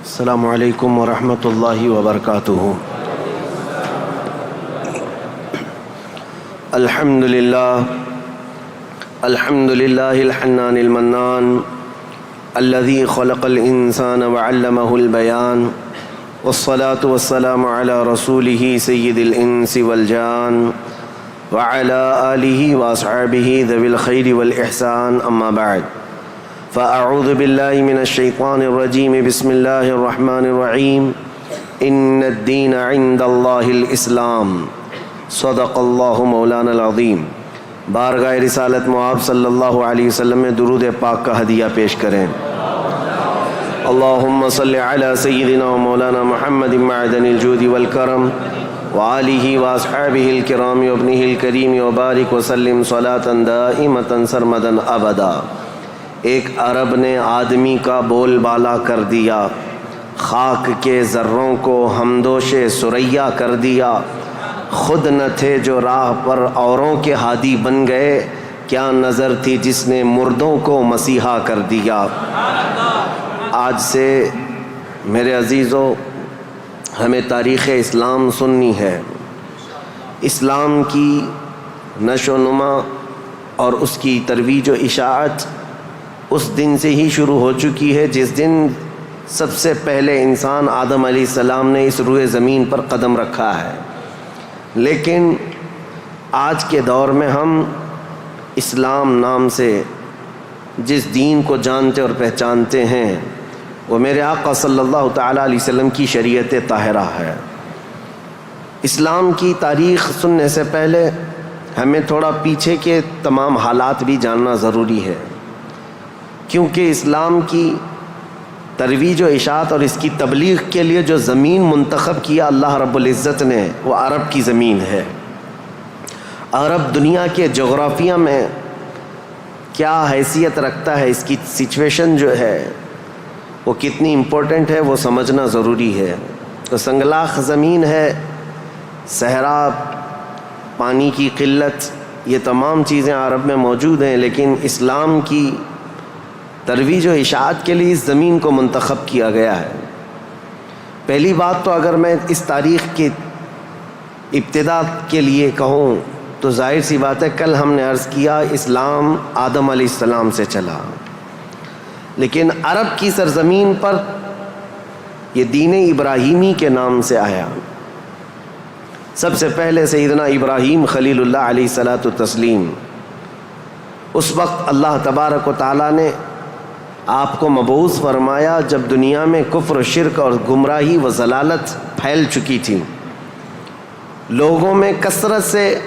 السلام علیکم ورحمۃ اللہ وبرکاتہ۔ الحمد للہ الحنان المنان الذي خلق الانسان وعلمه البیان والصلاة والسلام على رسوله سید الانس والجان وعلى آلہ واصحابہ ذوی الخیر والاحسان، اما بعد فاعوذ باللہ من الشیطان الرجیم، بسم اللہ الرحمن الرحیم۔ ان الدین عند اللہ الاسلام، صدق اللہ مولانا العظیم۔ بارگاہ رسالت مآب صلی اللہ علیہ وسلم میں درود پاک کا ہدیہ پیش کریں۔ اللہم صلی علی سیدنا و مولانا محمد معدن الجود والکرم وآلہ واصحابہ الکرام وابنہ الکریم وبارک وسلم صلاۃ دائمۃ سرمدا ابدا۔ ایک عرب نے آدمی کا بول بالا کر دیا، خاک کے ذروں کو ہمدوش ثریا کر دیا۔ خود نہ تھے جو راہ پر اوروں کے ہادی بن گئے، کیا نظر تھی جس نے مردوں کو مسیحا کر دیا۔ آج سے میرے عزیزو ہمیں تاریخ اسلام سننی ہے۔ اسلام کی نشو و نما اور اس کی ترویج و اشاعت اس دن سے ہی شروع ہو چکی ہے جس دن سب سے پہلے انسان آدم علیہ السلام نے اس روئے زمین پر قدم رکھا ہے۔ لیکن آج کے دور میں ہم اسلام نام سے جس دین کو جانتے اور پہچانتے ہیں وہ میرے آقا صلی اللہ تعالیٰ علیہ وسلم کی شریعت طاہرہ ہے۔ اسلام کی تاریخ سننے سے پہلے ہمیں تھوڑا پیچھے کے تمام حالات بھی جاننا ضروری ہے، کیونکہ اسلام کی ترویج و اشاعت اور اس کی تبلیغ کے لیے جو زمین منتخب کیا اللہ رب العزت نے، وہ عرب کی زمین ہے۔ عرب دنیا کے جغرافیہ میں کیا حیثیت رکھتا ہے، اس کی سچویشن جو ہے وہ کتنی امپورٹنٹ ہے، وہ سمجھنا ضروری ہے۔ تو سنگلاخ زمین ہے، صحرا، پانی کی قلت، یہ تمام چیزیں عرب میں موجود ہیں، لیکن اسلام کی ترویج و اشاعت کے لیے اس زمین کو منتخب کیا گیا ہے۔ پہلی بات تو اگر میں اس تاریخ کی ابتدا کے لیے کہوں تو ظاہر سی بات ہے، کل ہم نے عرض کیا اسلام آدم علیہ السلام سے چلا، لیکن عرب کی سرزمین پر یہ دین ابراہیمی کے نام سے آیا۔ سب سے پہلے سیدنا ابراہیم خلیل اللہ علیہ الصلاۃ والتسلیم، اس وقت اللہ تبارک و تعالیٰ نے آپ کو مبعوث فرمایا جب دنیا میں کفر و شرک اور گمراہی و ضلالت پھیل چکی تھی، لوگوں میں کثرت سے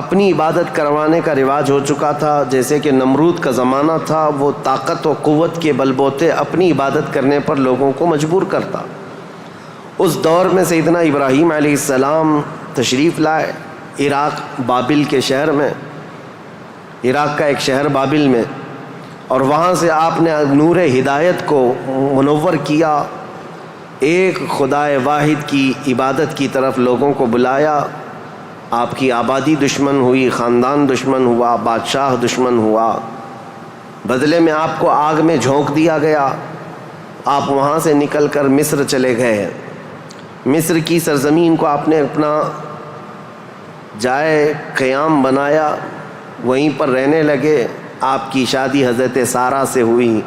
اپنی عبادت کروانے کا رواج ہو چکا تھا۔ جیسے کہ نمرود کا زمانہ تھا، وہ طاقت و قوت کے بل بوتے اپنی عبادت کرنے پر لوگوں کو مجبور کرتا۔ اس دور میں سیدنا ابراہیم علیہ السلام تشریف لائے عراق بابل کے شہر میں، عراق کا ایک شہر بابل میں، اور وہاں سے آپ نے نور ہدایت کو منور کیا، ایک خدائے واحد کی عبادت کی طرف لوگوں کو بلایا۔ آپ کی آبادی دشمن ہوئی، خاندان دشمن ہوا، بادشاہ دشمن ہوا، بدلے میں آپ کو آگ میں جھونک دیا گیا۔ آپ وہاں سے نکل کر مصر چلے گئے۔ مصر کی سرزمین کو آپ نے اپنا جائے قیام بنایا، وہیں پر رہنے لگے۔ آپ کی شادی حضرت سارہ سے ہوئی،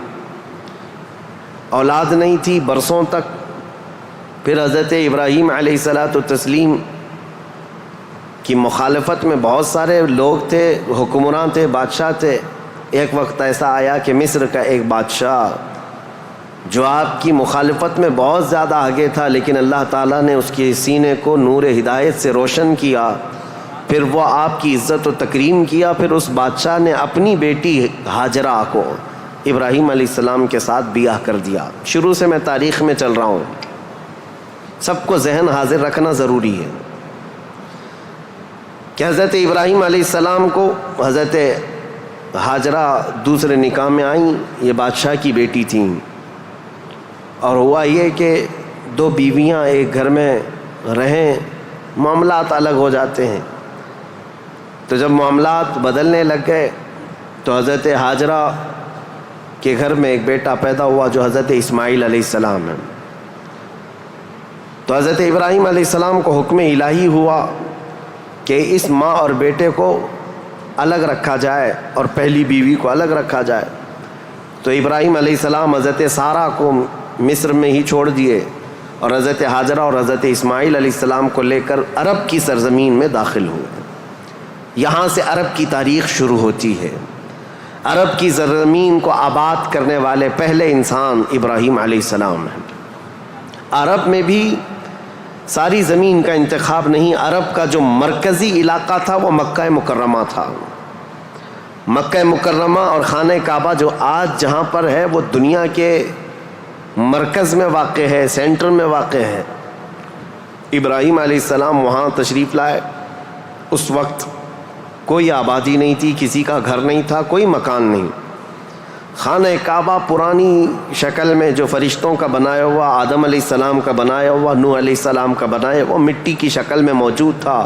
اولاد نہیں تھی برسوں تک۔ پھر حضرت ابراہیم علیہ الصلاۃ والتسلیم کی مخالفت میں بہت سارے لوگ تھے، حکمران تھے، بادشاہ تھے۔ ایک وقت ایسا آیا کہ مصر کا ایک بادشاہ جو آپ کی مخالفت میں بہت زیادہ آگے تھا، لیکن اللہ تعالیٰ نے اس کے سینے کو نور ہدایت سے روشن کیا، پھر وہ آپ کی عزت و تکریم کیا۔ پھر اس بادشاہ نے اپنی بیٹی ہاجرہ کو ابراہیم علیہ السلام کے ساتھ بیاہ کر دیا۔ شروع سے میں تاریخ میں چل رہا ہوں، سب کو ذہن حاضر رکھنا ضروری ہے کہ حضرت ابراہیم علیہ السلام کو حضرت ہاجرہ دوسرے نکاح میں آئیں، یہ بادشاہ کی بیٹی تھیں، اور ہوا یہ کہ دو بیویاں ایک گھر میں رہیں، معاملات الگ ہو جاتے ہیں۔ تو جب معاملات بدلنے لگ گئے تو حضرت ہاجرہ کہ گھر میں ایک بیٹا پیدا ہوا جو حضرت اسماعیل علیہ السلام ہے. تو حضرت ابراہیم علیہ السلام کو حکم الہی ہوا کہ اس ماں اور بیٹے کو الگ رکھا جائے اور پہلی بیوی کو الگ رکھا جائے. تو ابراہیم علیہ السلام حضرت سارہ کو مصر میں ہی چھوڑ دیے اور حضرت ہاجرہ اور حضرت اسماعیل علیہ السلام کو لے کر عرب کی سرزمین میں داخل ہوئے. یہاں سے عرب کی تاریخ شروع ہوتی ہے. عرب کی سرزمین کو آباد کرنے والے پہلے انسان ابراہیم علیہ السلام ہیں. عرب میں بھی ساری زمین کا انتخاب نہیں، عرب کا جو مرکزی علاقہ تھا وہ مکہ مکرمہ تھا. مکہ مکرمہ اور خانہ کعبہ جو آج جہاں پر ہے وہ دنیا کے مرکز میں واقع ہے، سینٹر میں واقع ہے. ابراہیم علیہ السلام وہاں تشریف لائے. اس وقت کوئی آبادی نہیں تھی، کسی کا گھر نہیں تھا، کوئی مکان نہیں. خانہ کعبہ پرانی شکل میں جو فرشتوں کا بنایا ہوا، آدم علیہ السلام کا بنایا ہوا، نوح علیہ السلام کا بنایا ہوا مٹی کی شکل میں موجود تھا.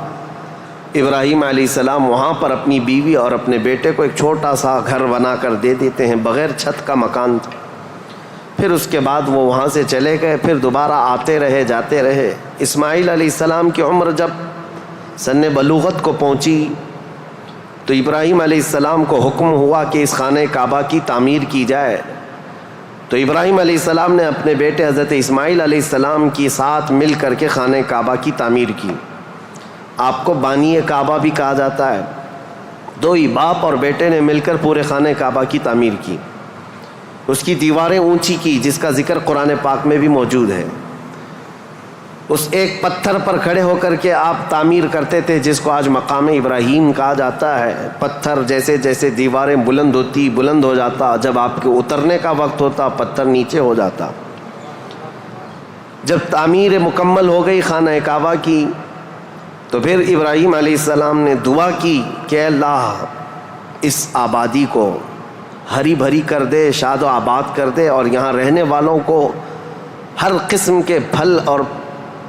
ابراہیم علیہ السلام وہاں پر اپنی بیوی اور اپنے بیٹے کو ایک چھوٹا سا گھر بنا کر دے دیتے ہیں، بغیر چھت کا مکان تھا. پھر اس کے بعد وہ وہاں سے چلے گئے، پھر دوبارہ آتے رہے جاتے رہے. اسماعیل علیہ السلام کی عمر جب سن بلوغت کو پہنچی تو ابراہیم علیہ السلام کو حکم ہوا کہ اس خانہ کعبہ کی تعمیر کی جائے. تو ابراہیم علیہ السلام نے اپنے بیٹے حضرت اسماعیل علیہ السلام کے ساتھ مل کر کے خانہ کعبہ کی تعمیر کی. آپ کو بانی کعبہ بھی کہا جاتا ہے. دو ہی باپ اور بیٹے نے مل کر پورے خانہ کعبہ کی تعمیر کی. اس کی دیواریں اونچی کی، جس کا ذکر قرآن پاک میں بھی موجود ہے. اس ایک پتھر پر کھڑے ہو کر کے آپ تعمیر کرتے تھے، جس کو آج مقام ابراہیم کہا جاتا ہے. پتھر جیسے جیسے دیواریں بلند ہوتی بلند ہو جاتا، جب آپ کے اترنے کا وقت ہوتا پتھر نیچے ہو جاتا. جب تعمیر مکمل ہو گئی خانہ کعبہ کی تو پھر ابراہیم علیہ السلام نے دعا کی کہ اللہ اس آبادی کو ہری بھری کر دے، شاد و آباد کر دے، اور یہاں رہنے والوں کو ہر قسم کے پھل اور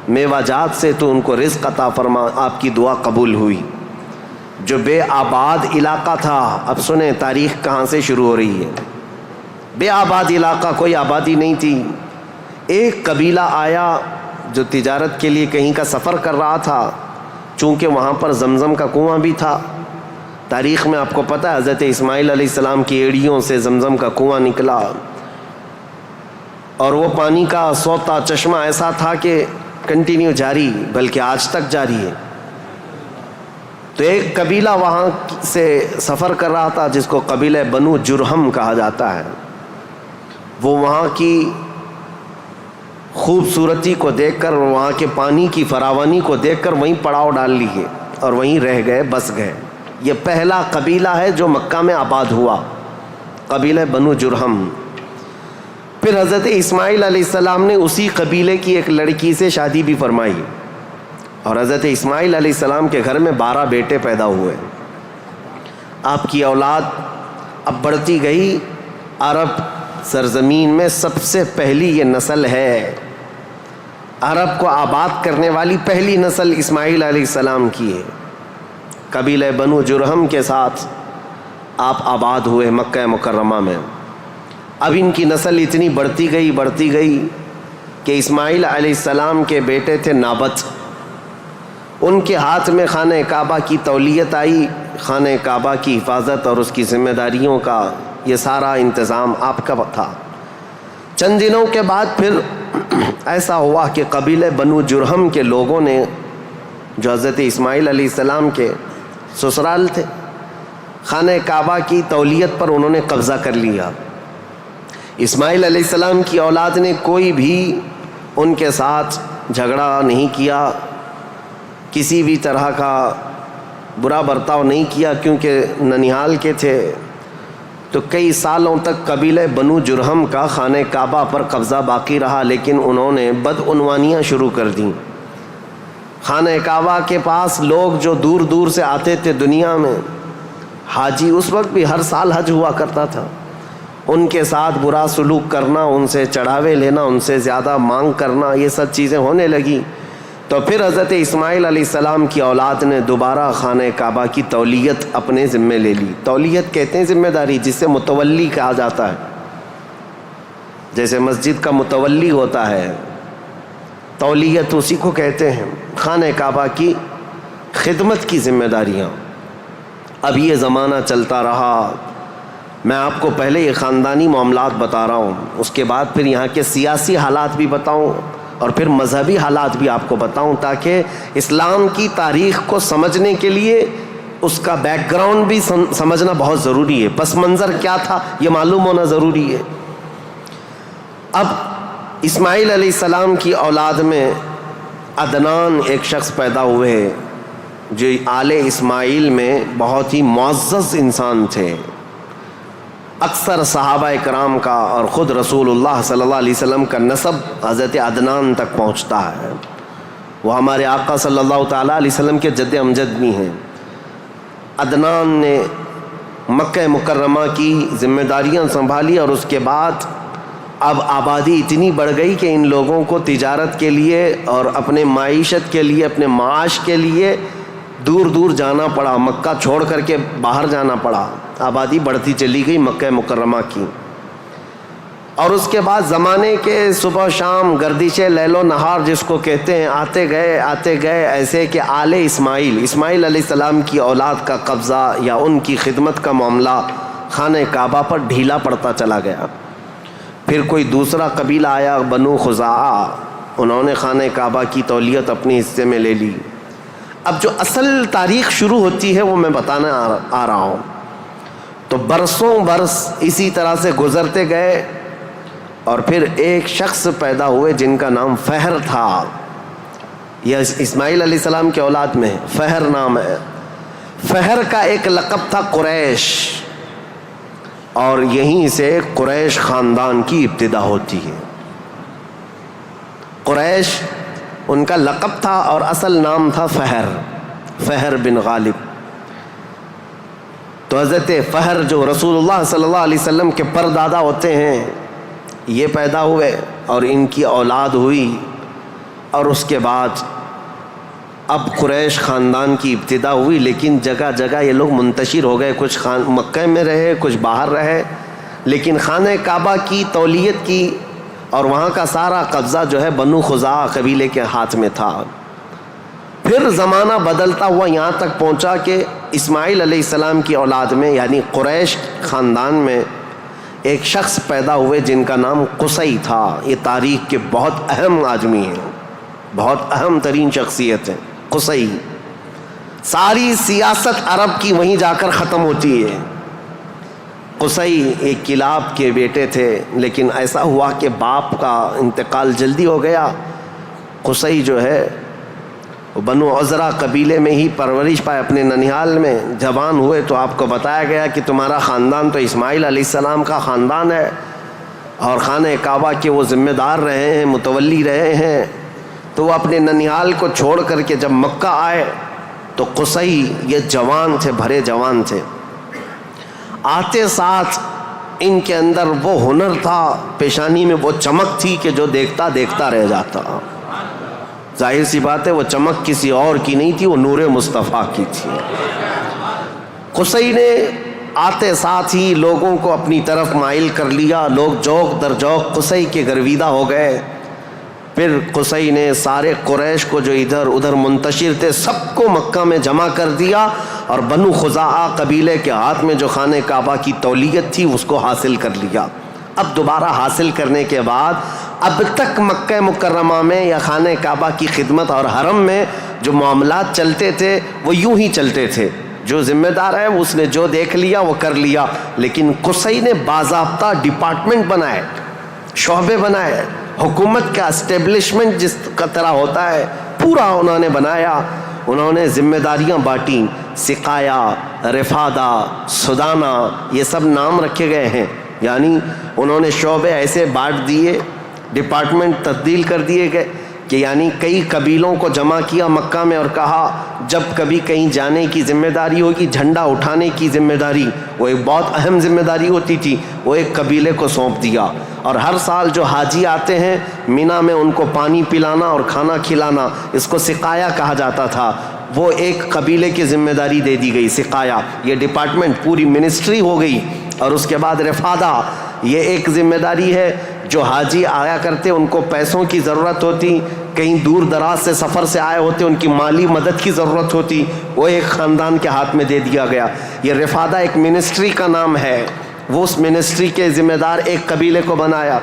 میوہ جات سے تو ان کو رزق عطا فرما. آپ کی دعا قبول ہوئی. جو بے آباد علاقہ تھا، اب سنیں تاریخ کہاں سے شروع ہو رہی ہے. بے آباد علاقہ، کوئی آبادی نہیں تھی. ایک قبیلہ آیا جو تجارت کے لیے کہیں کا سفر کر رہا تھا. چونکہ وہاں پر زمزم کا کنواں بھی تھا. تاریخ میں آپ کو پتہ ہے حضرت اسماعیل علیہ السلام کی ایڑیوں سے زمزم کا کنواں نکلا، اور وہ پانی کا سوتا چشمہ ایسا تھا کہ کنٹینیو جاری، بلکہ آج تک جاری ہے. تو ایک قبیلہ وہاں سے سفر کر رہا تھا جس کو قبیلہ بنو جرہم کہا جاتا ہے. وہ وہاں کی خوبصورتی کو دیکھ کر، وہاں کے پانی کی فراوانی کو دیکھ کر وہیں پڑاؤ ڈال لیے اور وہیں رہ گئے، بس گئے. یہ پہلا قبیلہ ہے جو مکہ میں آباد ہوا، قبیلہ بنو جرہم. پھر حضرت اسماعیل علیہ السلام نے اسی قبیلے کی ایک لڑکی سے شادی بھی فرمائی، اور حضرت اسماعیل علیہ السلام کے گھر میں 12 بیٹے پیدا ہوئے. آپ کی اولاد اب بڑھتی گئی. عرب سرزمین میں سب سے پہلی یہ نسل ہے، عرب کو آباد کرنے والی پہلی نسل اسماعیل علیہ السلام کی ہے. قبیلہ بنو جرہم کے ساتھ آپ آباد ہوئے مکہ مکرمہ میں. اب ان کی نسل اتنی بڑھتی گئی کہ اسماعیل علیہ السلام کے بیٹے تھے نابت. ان کے ہاتھ میں خانہ کعبہ کی تولیت آئی. خانہ کعبہ کی حفاظت اور اس کی ذمہ داریوں کا یہ سارا انتظام آپ کا تھا. چند دنوں کے بعد پھر ایسا ہوا کہ قبیلہ بنو جرہم کے لوگوں نے، جو حضرت اسماعیل علیہ السلام کے سسرال تھے، خانہ کعبہ کی تولیت پر انہوں نے قبضہ کر لیا. اسماعیل علیہ السلام کی اولاد نے کوئی بھی ان کے ساتھ جھگڑا نہیں کیا، کسی بھی طرح کا برا برتاؤ نہیں کیا، کیونکہ ننیال کے تھے. تو کئی سالوں تک قبیلہ بنو جرہم کا خانہ کعبہ پر قبضہ باقی رہا، لیکن انہوں نے بدعنوانیاں شروع کر دیں. خانہ کعبہ کے پاس لوگ جو دور دور سے آتے تھے دنیا میں، حاجی، اس وقت بھی ہر سال حج ہوا کرتا تھا، ان کے ساتھ برا سلوک کرنا، ان سے چڑھاوے لینا، ان سے زیادہ مانگ کرنا، یہ سب چیزیں ہونے لگی. تو پھر حضرت اسماعیل علیہ السلام کی اولاد نے دوبارہ خانہ کعبہ کی تولیت اپنے ذمے لے لی. تولیت کہتے ہیں ذمہ داری، جس سے متولی کہا جاتا ہے. جیسے مسجد کا متولی ہوتا ہے، تولیت اسی کو کہتے ہیں، خانہ کعبہ کی خدمت کی ذمہ داریاں۔ اب یہ زمانہ چلتا رہا، میں آپ کو پہلے یہ خاندانی معاملات بتا رہا ہوں، اس کے بعد پھر یہاں کے سیاسی حالات بھی بتاؤں اور پھر مذہبی حالات بھی آپ کو بتاؤں، تاکہ اسلام کی تاریخ کو سمجھنے کے لیے اس کا بیک گراؤنڈ بھی سمجھنا بہت ضروری ہے، پس منظر کیا تھا یہ معلوم ہونا ضروری ہے۔ اب اسماعیل علیہ السلام کی اولاد میں عدنان ایک شخص پیدا ہوئے جو آل اسماعیل میں بہت ہی معزز انسان تھے۔ اکثر صحابہ کرام کا اور خود رسول اللہ صلی اللہ علیہ وسلم کا نسب حضرت عدنان تک پہنچتا ہے، وہ ہمارے آقا صلی اللہ تعالیٰ علیہ وسلم کے جد امجد بھی ہیں۔ عدنان نے مکہ مکرمہ کی ذمہ داریاں سنبھالی اور اس کے بعد اب آبادی اتنی بڑھ گئی کہ ان لوگوں کو تجارت کے لیے اور اپنے معیشت کے لیے، اپنے معاش کے لیے دور دور جانا پڑا، مکہ چھوڑ کر کے باہر جانا پڑا، آبادی بڑھتی چلی گئی مکہ مکرمہ کی۔ اور اس کے بعد زمانے کے صبح شام گردش لیل و نہار جس کو کہتے ہیں، آتے گئے ایسے کہ آل اسماعیل علیہ السلام کی اولاد کا قبضہ یا ان کی خدمت کا معاملہ خانہ کعبہ پر ڈھیلا پڑتا چلا گیا۔ پھر کوئی دوسرا قبیلہ آیا، بنو خزاعہ، انہوں نے خانہ کعبہ کی تولیت اپنے حصے میں لے لی۔ اب جو اصل تاریخ شروع ہوتی ہے وہ میں بتانا آ رہا ہوں۔ تو برسوں برس اسی طرح سے گزرتے گئے اور پھر ایک شخص پیدا ہوئے جن کا نام فہر تھا۔ یہ اسماعیل علیہ السلام کے اولاد میں فہر نام ہے۔ فہر کا ایک لقب تھا قریش، اور یہیں سے قریش خاندان کی ابتدا ہوتی ہے۔ قریش ان کا لقب تھا اور اصل نام تھا فہر بن غالب۔ تو حضرت فہر جو رسول اللہ صلی اللہ علیہ وسلم کے پردادا ہوتے ہیں، یہ پیدا ہوئے اور ان کی اولاد ہوئی، اور اس کے بعد اب قریش خاندان کی ابتدا ہوئی، لیکن جگہ جگہ یہ لوگ منتشر ہو گئے، کچھ مکہ میں رہے، کچھ باہر رہے، لیکن خانہ کعبہ کی تولیت کی اور وہاں کا سارا قبضہ جو ہے بنو خزاعہ قبیلے کے ہاتھ میں تھا۔ پھر زمانہ بدلتا ہوا یہاں تک پہنچا کہ اسماعیل علیہ السلام کی اولاد میں یعنی قریش خاندان میں ایک شخص پیدا ہوئے جن کا نام قصی تھا۔ یہ تاریخ کے بہت اہم آدمی ہیں، بہت اہم ترین شخصیت ہے قصی۔ ساری سیاست عرب کی وہیں جا کر ختم ہوتی ہے۔ قصی ایک کلاب کے بیٹے تھے، لیکن ایسا ہوا کہ باپ کا انتقال جلدی ہو گیا۔ قصی جو ہے بنو عزرا قبیلے میں ہی پرورش پائے، اپنے ننیال میں جوان ہوئے تو آپ کو بتایا گیا کہ تمہارا خاندان تو اسماعیل علیہ السلام کا خاندان ہے اور خانہ کعبہ کے وہ ذمہ دار رہے ہیں، متولی رہے ہیں۔ تو وہ اپنے ننیال کو چھوڑ کر کے جب مکہ آئے تو قصی یہ جوان تھے، بھرے جوان تھے۔ آتے ساتھ ان کے اندر وہ ہنر تھا، پیشانی میں وہ چمک تھی کہ جو دیکھتا دیکھتا رہ جاتا۔ ظاہر سی بات ہے وہ چمک کسی اور کی نہیں تھی، وہ نور مصطفیٰ کی تھی۔ قصی نے آتے ساتھ ہی لوگوں کو اپنی طرف مائل کر لیا، لوگ جوق در جوق قصی کے گرویدہ ہو گئے۔ پھر قصی نے سارے قریش کو جو ادھر ادھر منتشر تھے سب کو مکہ میں جمع کر دیا، اور بنو خزاعہ قبیلے کے ہاتھ میں جو خانہ کعبہ کی تولیت تھی اس کو حاصل کر لیا۔ اب دوبارہ حاصل کرنے کے بعد اب تک مکہ مکرمہ میں یا خانہ کعبہ کی خدمت اور حرم میں جو معاملات چلتے تھے وہ یوں ہی چلتے تھے۔ جو ذمہ دار ہے اس نے جو دیکھ لیا وہ کر لیا، لیکن قصی نے باضابطہ ڈپارٹمنٹ بنائے، شعبے بنائے، حکومت کا اسٹیبلشمنٹ جس کا طرح ہوتا ہے پورا انہوں نے بنایا۔ انہوں نے ذمہ داریاں بانٹیں، سقایا، رفادہ، سدانہ، یہ سب نام رکھے گئے ہیں، یعنی انہوں نے شعبے ایسے بانٹ دیے، ڈپارٹمنٹ تبدیل کر دیے گئے کہ یعنی کئی قبیلوں کو جمع کیا مکہ میں اور کہا جب کبھی کہیں جانے کی ذمہ داری ہوگی، جھنڈا اٹھانے کی ذمہ داری، وہ ایک بہت اہم ذمہ داری ہوتی تھی، وہ ایک قبیلے کو سونپ دیا۔ اور ہر سال جو حاجی آتے ہیں مینا میں ان کو پانی پلانا اور کھانا کھلانا، اس کو سقایا کہا جاتا تھا، وہ ایک قبیلے کی ذمہ داری دے دی گئی، سقایا، یہ ڈپارٹمنٹ پوری منسٹری ہو گئی۔ اور اس کے بعد رفادہ، یہ ایک ذمہ داری ہے جو حاجی آیا کرتے ان کو پیسوں کی ضرورت ہوتی، کہیں دور دراز سے سفر سے آئے ہوتے ان کی مالی مدد کی ضرورت ہوتی، وہ ایک خاندان کے ہاتھ میں دے دیا گیا۔ یہ رفادہ ایک منسٹری کا نام ہے، وہ اس منسٹری کے ذمہ دار ایک قبیلے کو بنایا۔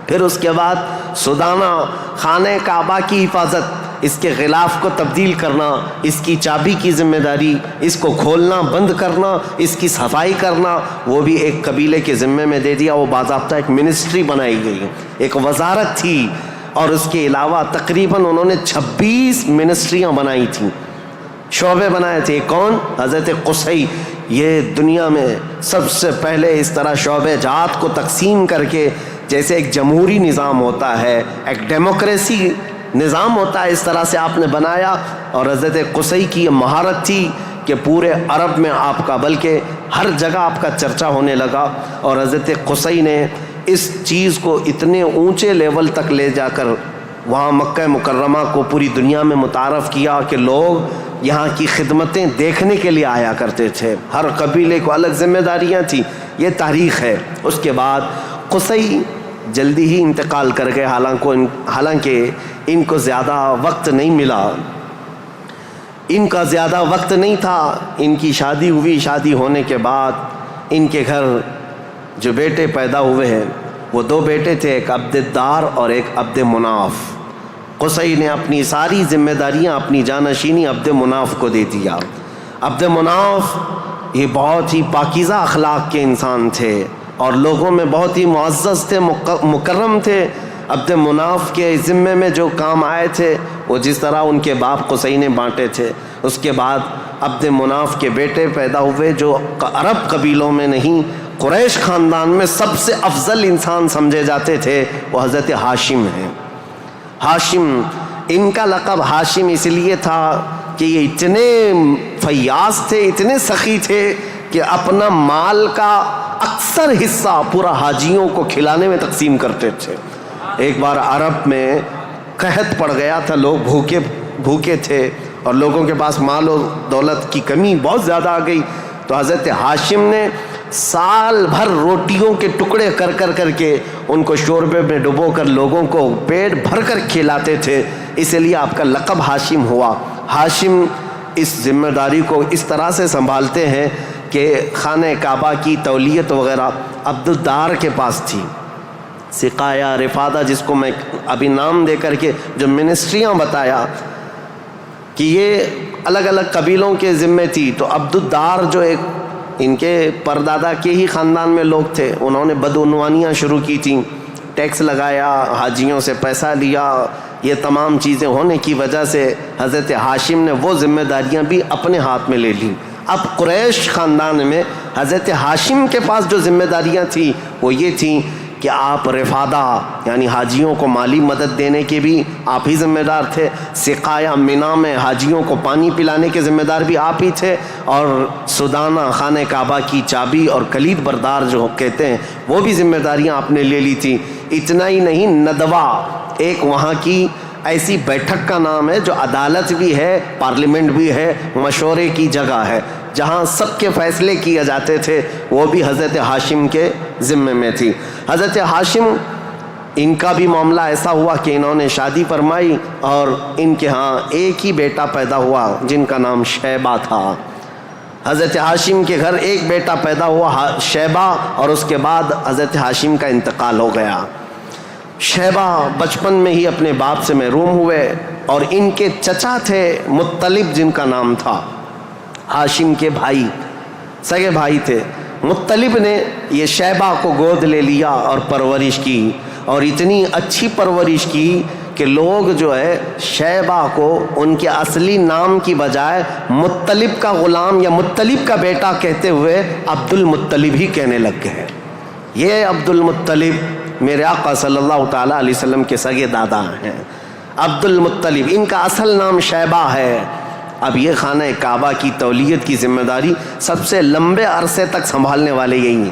پھر اس کے بعد سدانہ، خانہ کعبہ کی حفاظت، اس کے غلاف کو تبدیل کرنا، اس کی چابی کی ذمہ داری، اس کو کھولنا بند کرنا، اس کی صفائی کرنا، وہ بھی ایک قبیلے کے ذمے میں دے دیا۔ وہ باضابطہ ایک منسٹری بنائی گئی، ایک وزارت تھی، اور اس کے علاوہ تقریباً انہوں نے 26 منسٹریاں بنائی تھیں، شعبے بنائے تھے۔ کون؟ حضرت قصی۔ یہ دنیا میں سب سے پہلے اس طرح شعبے جات کو تقسیم کر کے، جیسے ایک جمہوری نظام ہوتا ہے، ایک ڈیموکریسی نظام ہوتا ہے، اس طرح سے آپ نے بنایا۔ اور حضرت قصی کی یہ مہارت تھی کہ پورے عرب میں آپ کا، بلکہ ہر جگہ آپ کا چرچا ہونے لگا۔ اور حضرت قصی نے اس چیز کو اتنے اونچے لیول تک لے جا کر وہاں مکہ مکرمہ کو پوری دنیا میں متعارف کیا کہ لوگ یہاں کی خدمتیں دیکھنے کے لیے آیا کرتے تھے۔ ہر قبیلے کو الگ ذمہ داریاں تھیں، یہ تاریخ ہے۔ اس کے بعد قصی جلدی ہی انتقال کر گئے، حالانکہ ان کو زیادہ وقت نہیں ملا، ان کا زیادہ وقت نہیں تھا۔ ان کی شادی ہوئی، شادی ہونے کے بعد ان کے گھر جو بیٹے پیدا ہوئے ہیں وہ 2 بیٹے تھے، ایک عبد الدار اور ایک عبد مناف۔ قصی نے اپنی ساری ذمہ داریاں، اپنی جانشینی عبد مناف کو دے دیا۔ عبد مناف یہ بہت ہی پاکیزہ اخلاق کے انسان تھے اور لوگوں میں بہت ہی معزز تھے، مکرم تھے۔ عبد مناف کے ذمے میں جو کام آئے تھے وہ جس طرح ان کے باپ قصی نے بانٹے تھے۔ اس کے بعد عبد مناف کے بیٹے پیدا ہوئے جو عرب قبیلوں میں نہیں، قریش خاندان میں سب سے افضل انسان سمجھے جاتے تھے، وہ حضرت ہاشم ہیں۔ ہاشم، ان کا لقب ہاشم اس لیے تھا کہ یہ اتنے فیاض تھے، اتنے سخی تھے کہ اپنا مال کا اکثر حصہ پورا حاجیوں کو کھلانے میں تقسیم کرتے تھے۔ ایک بار عرب میں قحط پڑ گیا تھا، لوگ بھوکے تھے اور لوگوں کے پاس مال و دولت کی کمی بہت زیادہ آ گئی، تو حضرت ہاشم نے سال بھر روٹیوں کے ٹکڑے کر کے ان کو شوربے میں ڈبو کر لوگوں کو پیٹ بھر کر کھلاتے تھے، اس لیے آپ کا لقب ہاشم ہوا۔ ہاشم اس ذمہ داری کو اس طرح سے سنبھالتے ہیں کہ خانہ کعبہ کی تولیت وغیرہ عبد الدار کے پاس تھی۔ سقایہ، رفادہ، جس کو میں ابھی نام دے کر کے جو منسٹریاں بتایا کہ یہ الگ الگ قبیلوں کے ذمے تھی، تو عبد الدار جو ایک ان کے پردادا کے ہی خاندان میں لوگ تھے، انہوں نے بدعنوانیاں شروع کی تھیں، ٹیکس لگایا، حاجیوں سے پیسہ لیا، یہ تمام چیزیں ہونے کی وجہ سے حضرت ہاشم نے وہ ذمہ داریاں بھی اپنے ہاتھ میں لے لیں۔ اب قریش خاندان میں حضرت ہاشم کے پاس جو ذمہ داریاں تھیں وہ یہ تھیں کہ آپ رفادہ یعنی حاجیوں کو مالی مدد دینے کے بھی آپ ہی ذمہ دار تھے، سقایہ، مینا میں حاجیوں کو پانی پلانے کے ذمہ دار بھی آپ ہی تھے، اور سدانہ، خانہ کعبہ کی چابی اور کلید بردار جو کہتے ہیں وہ بھی ذمہ داریاں آپ نے لے لی تھی۔ اتنا ہی نہیں، ندوہ ایک وہاں کی ایسی بیٹھک کا نام ہے جو عدالت بھی ہے، پارلیمنٹ بھی ہے، مشورے کی جگہ ہے، جہاں سب کے فیصلے کیے جاتے تھے، وہ بھی حضرت ہاشم کے ذمے میں تھی۔ حضرت ہاشم، ان کا بھی معاملہ ایسا ہوا کہ انہوں نے شادی فرمائی اور ان کے ہاں ایک ہی بیٹا پیدا ہوا جن کا نام شیبہ تھا۔ حضرت ہاشم کے گھر ایک بیٹا پیدا ہوا شیبہ، اور اس کے بعد حضرت ہاشم کا انتقال ہو گیا۔ شیبہ بچپن میں ہی اپنے باپ سے محروم ہوئے، اور ان کے چچا تھے مطلب، جن کا نام تھا، ہاشم کے بھائی، سگے بھائی تھے۔ مطلب نے یہ شیبہ کو گود لے لیا اور پرورش کی، اور اتنی اچھی پرورش کی کہ لوگ جو ہے شیبہ کو ان کے اصلی نام کی بجائے مطلب کا غلام یا مطلب کا بیٹا کہتے ہوئے عبد المطلب ہی کہنے لگ گئے۔ یہ عبد المطلب میرے آقا صلی اللہ تعالیٰ علیہ وسلم کے سگے دادا ہیں، عبد المطلب، ان کا اصل نام شیبہ ہے۔ اب یہ خانہ کعبہ کی تولیت کی ذمہ داری سب سے لمبے عرصے تک سنبھالنے والے یہی ہیں،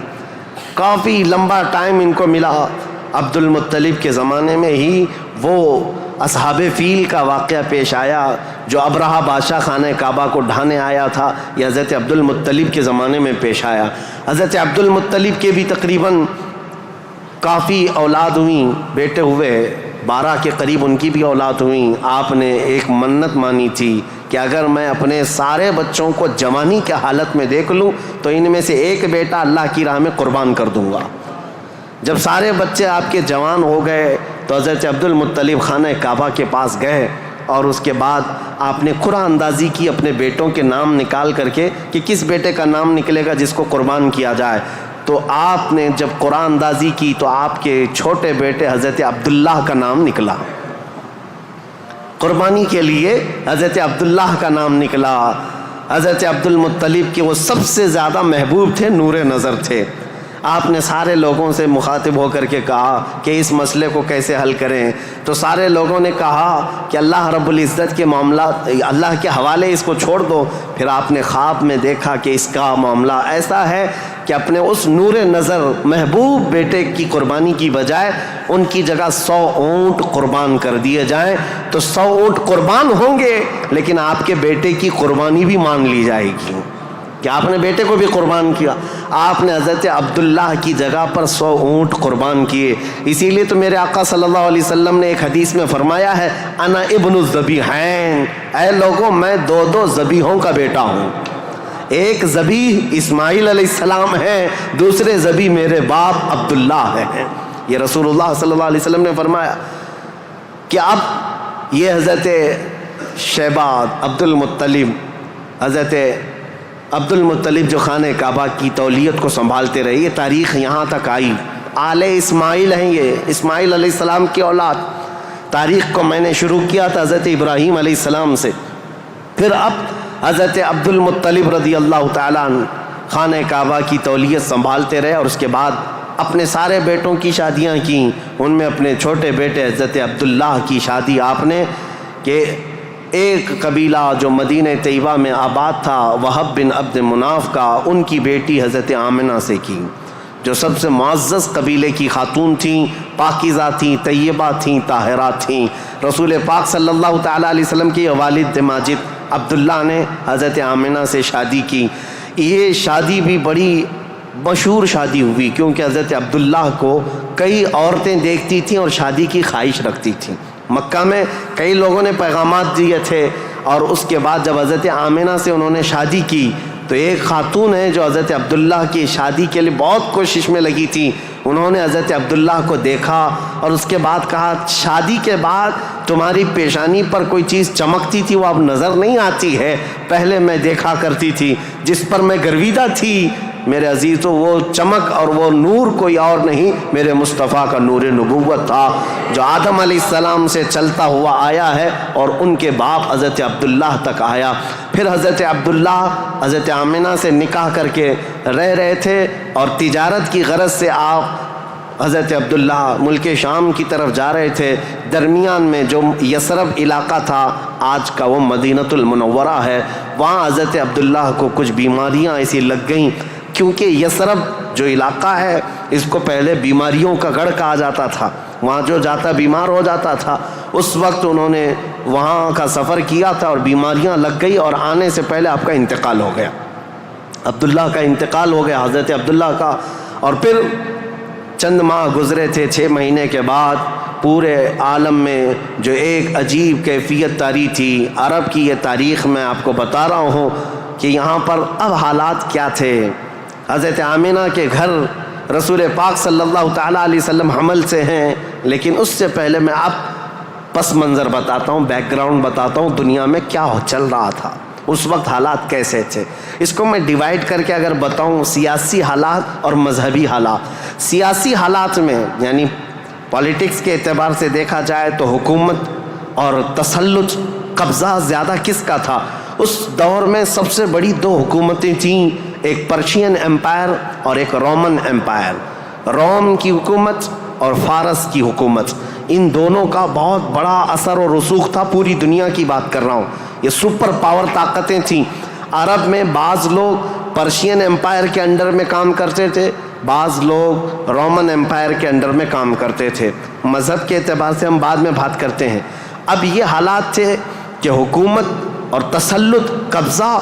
کافی لمبا ٹائم ان کو ملا۔ عبد المطلب کے زمانے میں ہی وہ اصحاب فیل کا واقعہ پیش آیا، جو ابرہہ بادشاہ خانہ کعبہ کو ڈھانے آیا تھا، یہ حضرت عبد المطلب کے زمانے میں پیش آیا۔ حضرت عبد المطلب کے بھی تقریباً کافی اولاد ہوئیں، بیٹے ہوئے 12 کے قریب ان کی بھی اولاد ہوئیں. آپ نے ایک منت مانی تھی کہ اگر میں اپنے سارے بچوں کو جوانی کے حالت میں دیکھ لوں تو ان میں سے ایک بیٹا اللہ کی راہ میں قربان کر دوں گا. جب سارے بچے آپ کے جوان ہو گئے تو حضرت عبد المطلب خانہ کعبہ کے پاس گئے اور اس کے بعد آپ نے قرعہ اندازی کی اپنے بیٹوں کے نام نکال کر کے کہ کس بیٹے کا نام نکلے گا جس کو قربان کیا جائے. تو آپ نے جب قرعہ اندازی کی تو آپ کے چھوٹے بیٹے حضرت عبداللہ کا نام نکلا. قربانی کے لیے حضرت عبداللہ کا نام نکلا. حضرت عبد المطلب کے وہ سب سے زیادہ محبوب تھے، نور نظر تھے. آپ نے سارے لوگوں سے مخاطب ہو کر کے کہا کہ اس مسئلے کو کیسے حل کریں. تو سارے لوگوں نے کہا کہ اللہ رب العزت کے معاملات اللہ کے حوالے اس کو چھوڑ دو. پھر آپ نے خواب میں دیکھا کہ اس کا معاملہ ایسا ہے کہ اپنے اس نور نظر محبوب بیٹے کی قربانی کی بجائے ان کی جگہ 100 اونٹ قربان کر دیے جائیں. تو 100 اونٹ قربان ہوں گے لیکن آپ کے بیٹے کی قربانی بھی مان لی جائے گی کہ آپ نے بیٹے کو بھی قربان کیا. آپ نے حضرت عبداللہ کی جگہ پر 100 اونٹ قربان کیے. اسی لیے تو میرے آقا صلی اللہ علیہ وسلم نے ایک حدیث میں فرمایا ہے انا ابن الذبیحین، اے لوگوں میں 2 ذبیحوں کا بیٹا ہوں. ایک ذبیح اسماعیل علیہ السلام ہے، دوسرے ذبیح میرے باپ عبداللہ ہیں. یہ رسول اللہ صلی اللہ علیہ وسلم نے فرمایا کہ اب یہ حضرت شیبہ حضرت عبد المطلب جو خانہ کعبہ کی تولیت کو سنبھالتے رہے، یہ تاریخ یہاں تک آئی. آل اسماعیل ہیں، یہ اسماعیل علیہ السلام کی اولاد. تاریخ کو میں نے شروع کیا تھا حضرت ابراہیم علیہ السلام سے. پھر اب حضرت عبد المطلب رضی اللہ تعالیٰ عنہ خانہ کعبہ کی تولیت سنبھالتے رہے اور اس کے بعد اپنے سارے بیٹوں کی شادیاں کیں. ان میں اپنے چھوٹے بیٹے حضرت عبداللہ کی شادی آپ نے کہ ایک قبیلہ جو مدینہ طیبہ میں آباد تھا وہب بن عبد مناف کا، ان کی بیٹی حضرت آمنہ سے کی، جو سب سے معزز قبیلے کی خاتون تھیں، پاکیزہ تھیں، طیبہ تھیں، طاہرہ تھیں. رسول پاک صلی اللہ تعالیٰ علیہ وسلم کے والد ماجد عبداللہ نے حضرت آمنہ سے شادی کی. یہ شادی بھی بڑی مشہور شادی ہوئی کیونکہ حضرت عبداللہ کو کئی عورتیں دیکھتی تھیں اور شادی کی خواہش رکھتی تھیں. مکہ میں کئی لوگوں نے پیغامات دیے تھے اور اس کے بعد جب حضرت آمنہ سے انہوں نے شادی کی تو ایک خاتون ہے جو حضرت عبداللہ کی شادی کے لیے بہت کوشش میں لگی تھی. انہوں نے حضرت عبداللہ کو دیکھا اور اس کے بعد کہا شادی کے بعد تمہاری پیشانی پر کوئی چیز چمکتی تھی وہ اب نظر نہیں آتی ہے، پہلے میں دیکھا کرتی تھی جس پر میں گرویدہ تھی میرے عزیزو، وہ چمک اور وہ نور کوئی اور نہیں میرے مصطفیٰ کا نور نبوت تھا جو آدم علیہ السلام سے چلتا ہوا آیا ہے اور ان کے باپ حضرت عبداللہ تک آیا. پھر حضرت عبداللہ حضرت آمنہ سے نکاح کر کے رہ رہے تھے اور تجارت کی غرض سے آپ حضرت عبداللہ ملک شام کی طرف جا رہے تھے. درمیان میں جو یثرب علاقہ تھا آج کا وہ مدینۃ المنورہ ہے، وہاں حضرت عبداللہ کو کچھ بیماریاں ایسی لگ گئیں کیونکہ یثرب جو علاقہ ہے اس کو پہلے بیماریوں کا گڑھ کہا جاتا تھا، وہاں جو جاتا بیمار ہو جاتا تھا. اس وقت انہوں نے وہاں کا سفر کیا تھا اور بیماریاں لگ گئی اور آنے سے پہلے آپ کا انتقال ہو گیا. عبداللہ کا انتقال ہو گیا حضرت عبداللہ کا. اور پھر چند ماہ گزرے تھے، 6 مہینے کے بعد پورے عالم میں جو ایک عجیب کیفیت طاری تھی. عرب کی یہ تاریخ میں آپ کو بتا رہا ہوں کہ یہاں پر اب حالات کیا تھے. حضرت آمنہ کے گھر رسول پاک صلی اللہ تعالیٰ علیہ وسلم حمل سے ہیں، لیکن اس سے پہلے میں اب پس منظر بتاتا ہوں، بیک گراؤنڈ بتاتا ہوں دنیا میں کیا چل رہا تھا اس وقت، حالات کیسے تھے. اس کو میں ڈیوائیڈ کر کے اگر بتاؤں سیاسی حالات اور مذہبی حالات. سیاسی حالات میں یعنی پالیٹکس کے اعتبار سے دیکھا جائے تو حکومت اور تسلط قبضہ زیادہ کس کا تھا؟ اس دور میں سب سے بڑی 2 حکومتیں تھیں، ایک پرشین امپائر اور ایک رومن امپائر. روم کی حکومت اور فارس کی حکومت، ان دونوں کا بہت بڑا اثر و رسوخ تھا. پوری دنیا کی بات کر رہا ہوں، یہ سپر پاور طاقتیں تھیں. عرب میں بعض لوگ پرشین امپائر کے انڈر میں کام کرتے تھے، بعض لوگ رومن امپائر کے انڈر میں کام کرتے تھے. مذہب کے اعتبار سے ہم بعد میں بات کرتے ہیں. اب یہ حالات تھے کہ حکومت اور تسلط، قبضہ،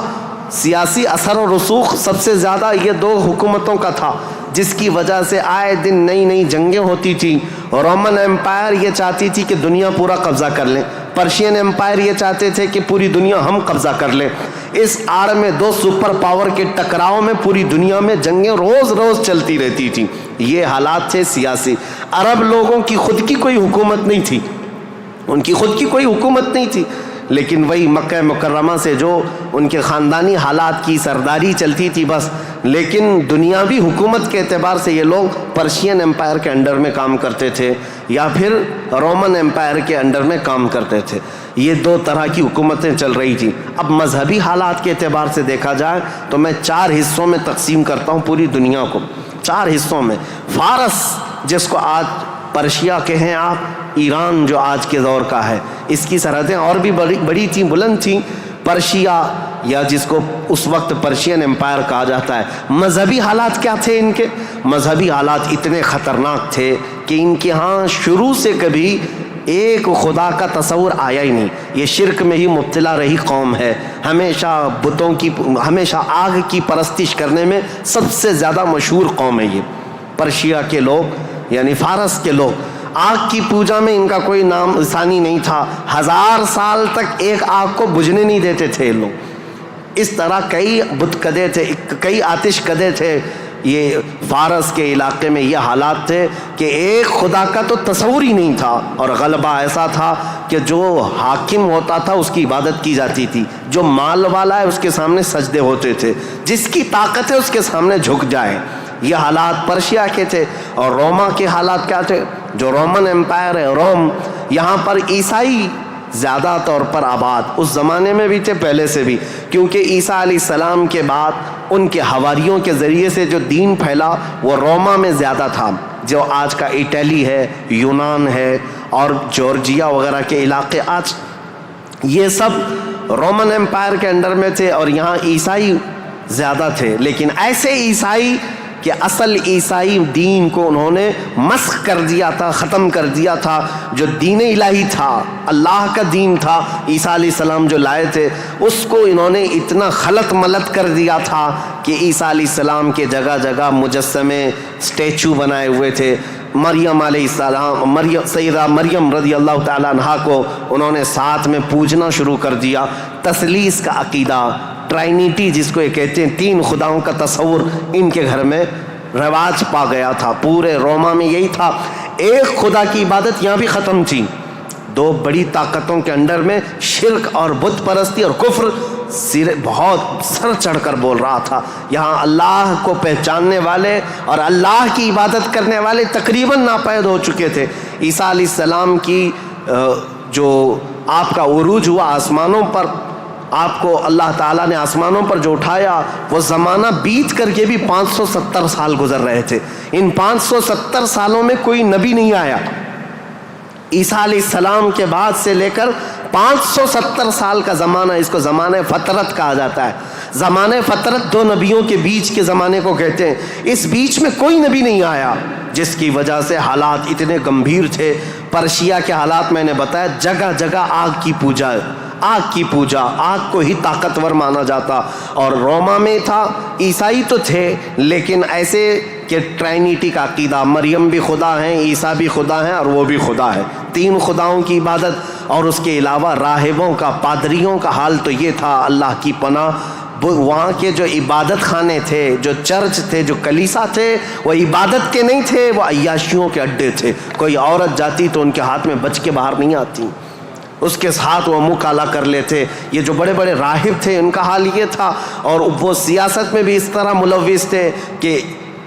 سیاسی اثر و رسوخ سب سے زیادہ یہ 2 حکومتوں کا تھا جس کی وجہ سے آئے دن نئی نئی جنگیں ہوتی تھیں. رومن ایمپائر یہ چاہتی تھی کہ دنیا پورا قبضہ کر لیں، پرشین ایمپائر یہ چاہتے تھے کہ پوری دنیا ہم قبضہ کر لیں. اس آڑ میں دو سپر پاور کے ٹکراؤ میں پوری دنیا میں جنگیں روز روز چلتی رہتی تھیں. یہ حالات تھے سیاسی. عرب لوگوں کی خود کی کوئی حکومت نہیں تھی، ان کی خود کی کوئی حکومت نہیں تھی، لیکن وہی مکہ مکرمہ سے جو ان کے خاندانی حالات کی سرداری چلتی تھی بس. لیکن دنیاوی حکومت کے اعتبار سے یہ لوگ پرشین ایمپائر کے انڈر میں کام کرتے تھے یا پھر رومن ایمپائر کے انڈر میں کام کرتے تھے. یہ دو طرح کی حکومتیں چل رہی تھیں. اب مذہبی حالات کے اعتبار سے دیکھا جائے تو میں 4 حصوں میں تقسیم کرتا ہوں پوری دنیا کو. 4 حصوں میں فارس، جس کو آج پرشیا کے ہیں آپ، ایران جو آج کے دور کا ہے، اس کی سرحدیں اور بھی بڑی تھیں، بلند تھیں. پرشیا یا جس کو اس وقت پرشین ایمپائر کہا جاتا ہے. مذہبی حالات کیا تھے ان کے؟ مذہبی حالات اتنے خطرناک تھے کہ ان کے ہاں شروع سے کبھی ایک خدا کا تصور آیا ہی نہیں. یہ شرک میں ہی مبتلا رہی قوم ہے. ہمیشہ بتوں کی، ہمیشہ آگ کی پرستش کرنے میں سب سے زیادہ مشہور قوم ہے یہ پرشیا کے لوگ، یعنی فارس کے لوگ. آگ کی پوجا میں ان کا کوئی نام ثانی نہیں تھا. 1000 سال تک ایک آگ کو بجھنے نہیں دیتے تھے لوگ. اس طرح کئی بت کدے تھے، کئی آتش کدے تھے. یہ فارس کے علاقے میں یہ حالات تھے کہ ایک خدا کا تو تصور ہی نہیں تھا، اور غلبہ ایسا تھا کہ جو حاکم ہوتا تھا اس کی عبادت کی جاتی تھی، جو مال والا ہے اس کے سامنے سجدے ہوتے تھے، جس کی طاقت ہے اس کے سامنے جھک جائے. یہ حالات پرشیا کے تھے. اور روما کے حالات کیا تھے؟ جو رومن ایمپائر ہے روم، یہاں پر عیسائی زیادہ طور پر آباد، اس زمانے میں بھی تھے، پہلے سے بھی، کیونکہ عیسیٰ علیہ السلام کے بعد ان کے حواریوں کے ذریعے سے جو دین پھیلا وہ روما میں زیادہ تھا، جو آج کا اٹلی ہے، یونان ہے اور جورجیا وغیرہ کے علاقے آج یہ سب رومن ایمپائر کے انڈر میں تھے، اور یہاں عیسائی زیادہ تھے. لیکن ایسے عیسائی کہ اصل عیسائی دین کو انہوں نے مسخ کر دیا تھا، ختم کر دیا تھا. جو دین الہی تھا، اللہ کا دین تھا، عیسیٰ علیہ السلام جو لائے تھے، اس کو انہوں نے اتنا خلط ملط کر دیا تھا کہ عیسیٰ علیہ السلام کے جگہ جگہ مجسمے، اسٹیچو بنائے ہوئے تھے. مریم علیہ السلام، سیدہ مریم رضی اللہ تعالیٰ عنہا کو انہوں نے ساتھ میں پوجنا شروع کر دیا. تثلیث کا عقیدہ، ٹرائنیٹی جس کو یہ کہتے ہیں، 3 خداؤں کا تصور ان کے گھر میں رواج پا گیا تھا. پورے روما میں یہی تھا. ایک خدا کی عبادت یہاں بھی ختم تھی. 2 بڑی طاقتوں کے انڈر میں شرک اور بت پرستی اور کفر بہت سر چڑھ کر بول رہا تھا. یہاں اللہ کو پہچاننے والے اور اللہ کی عبادت کرنے والے تقریباً ناپید ہو چکے تھے. عیسیٰ علیہ السلام کی جو آپ کا عروج ہوا آسمانوں پر، آپ کو اللہ تعالیٰ نے آسمانوں پر جو اٹھایا، وہ زمانہ بیت کر کے بھی 570 سال گزر رہے تھے. ان 570 سالوں میں کوئی نبی نہیں آیا. عیسیٰ علیہ السلام کے بعد سے لے کر 570 سال کا زمانہ، اس کو زمانہ فترت کہا جاتا ہے. زمانہ فترت 2 نبیوں کے بیچ کے زمانے کو کہتے ہیں. اس بیچ میں کوئی نبی نہیں آیا، جس کی وجہ سے حالات اتنے گمبھیر تھے. پرشیا کے حالات میں نے بتایا، جگہ جگہ آگ کی پوجا، آگ کی پوجا، آگ کو ہی طاقتور مانا جاتا. اور روما میں تھا، عیسائی تو تھے لیکن ایسے کہ ٹرائنیٹی کا عقیدہ، مریم بھی خدا ہیں، عیسیٰ بھی خدا ہیں اور وہ بھی خدا ہے. 3 خداؤں کی عبادت. اور اس کے علاوہ راہبوں کا، پادریوں کا حال تو یہ تھا، اللہ کی پناہ، وہاں کے جو عبادت خانے تھے، جو چرچ تھے، جو کلیسا تھے، وہ عبادت کے نہیں تھے، وہ عیاشیوں کے اڈے تھے. کوئی عورت جاتی تو ان کے ہاتھ میں بچ کے باہر نہیں آتی، اس کے ساتھ وہ منہ کالا کر لیتے. یہ جو بڑے بڑے راہب تھے ان کا حال یہ تھا. اور وہ سیاست میں بھی اس طرح ملوث تھے کہ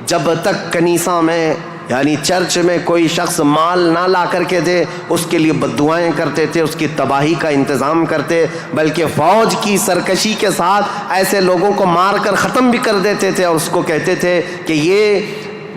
جب تک کنیسہ میں یعنی چرچ میں کوئی شخص مال نہ لا کر کے دے، اس کے لیے بددعائیں کرتے تھے، اس کی تباہی کا انتظام کرتے، بلکہ فوج کی سرکشی کے ساتھ ایسے لوگوں کو مار کر ختم بھی کر دیتے تھے. اور اس کو کہتے تھے کہ یہ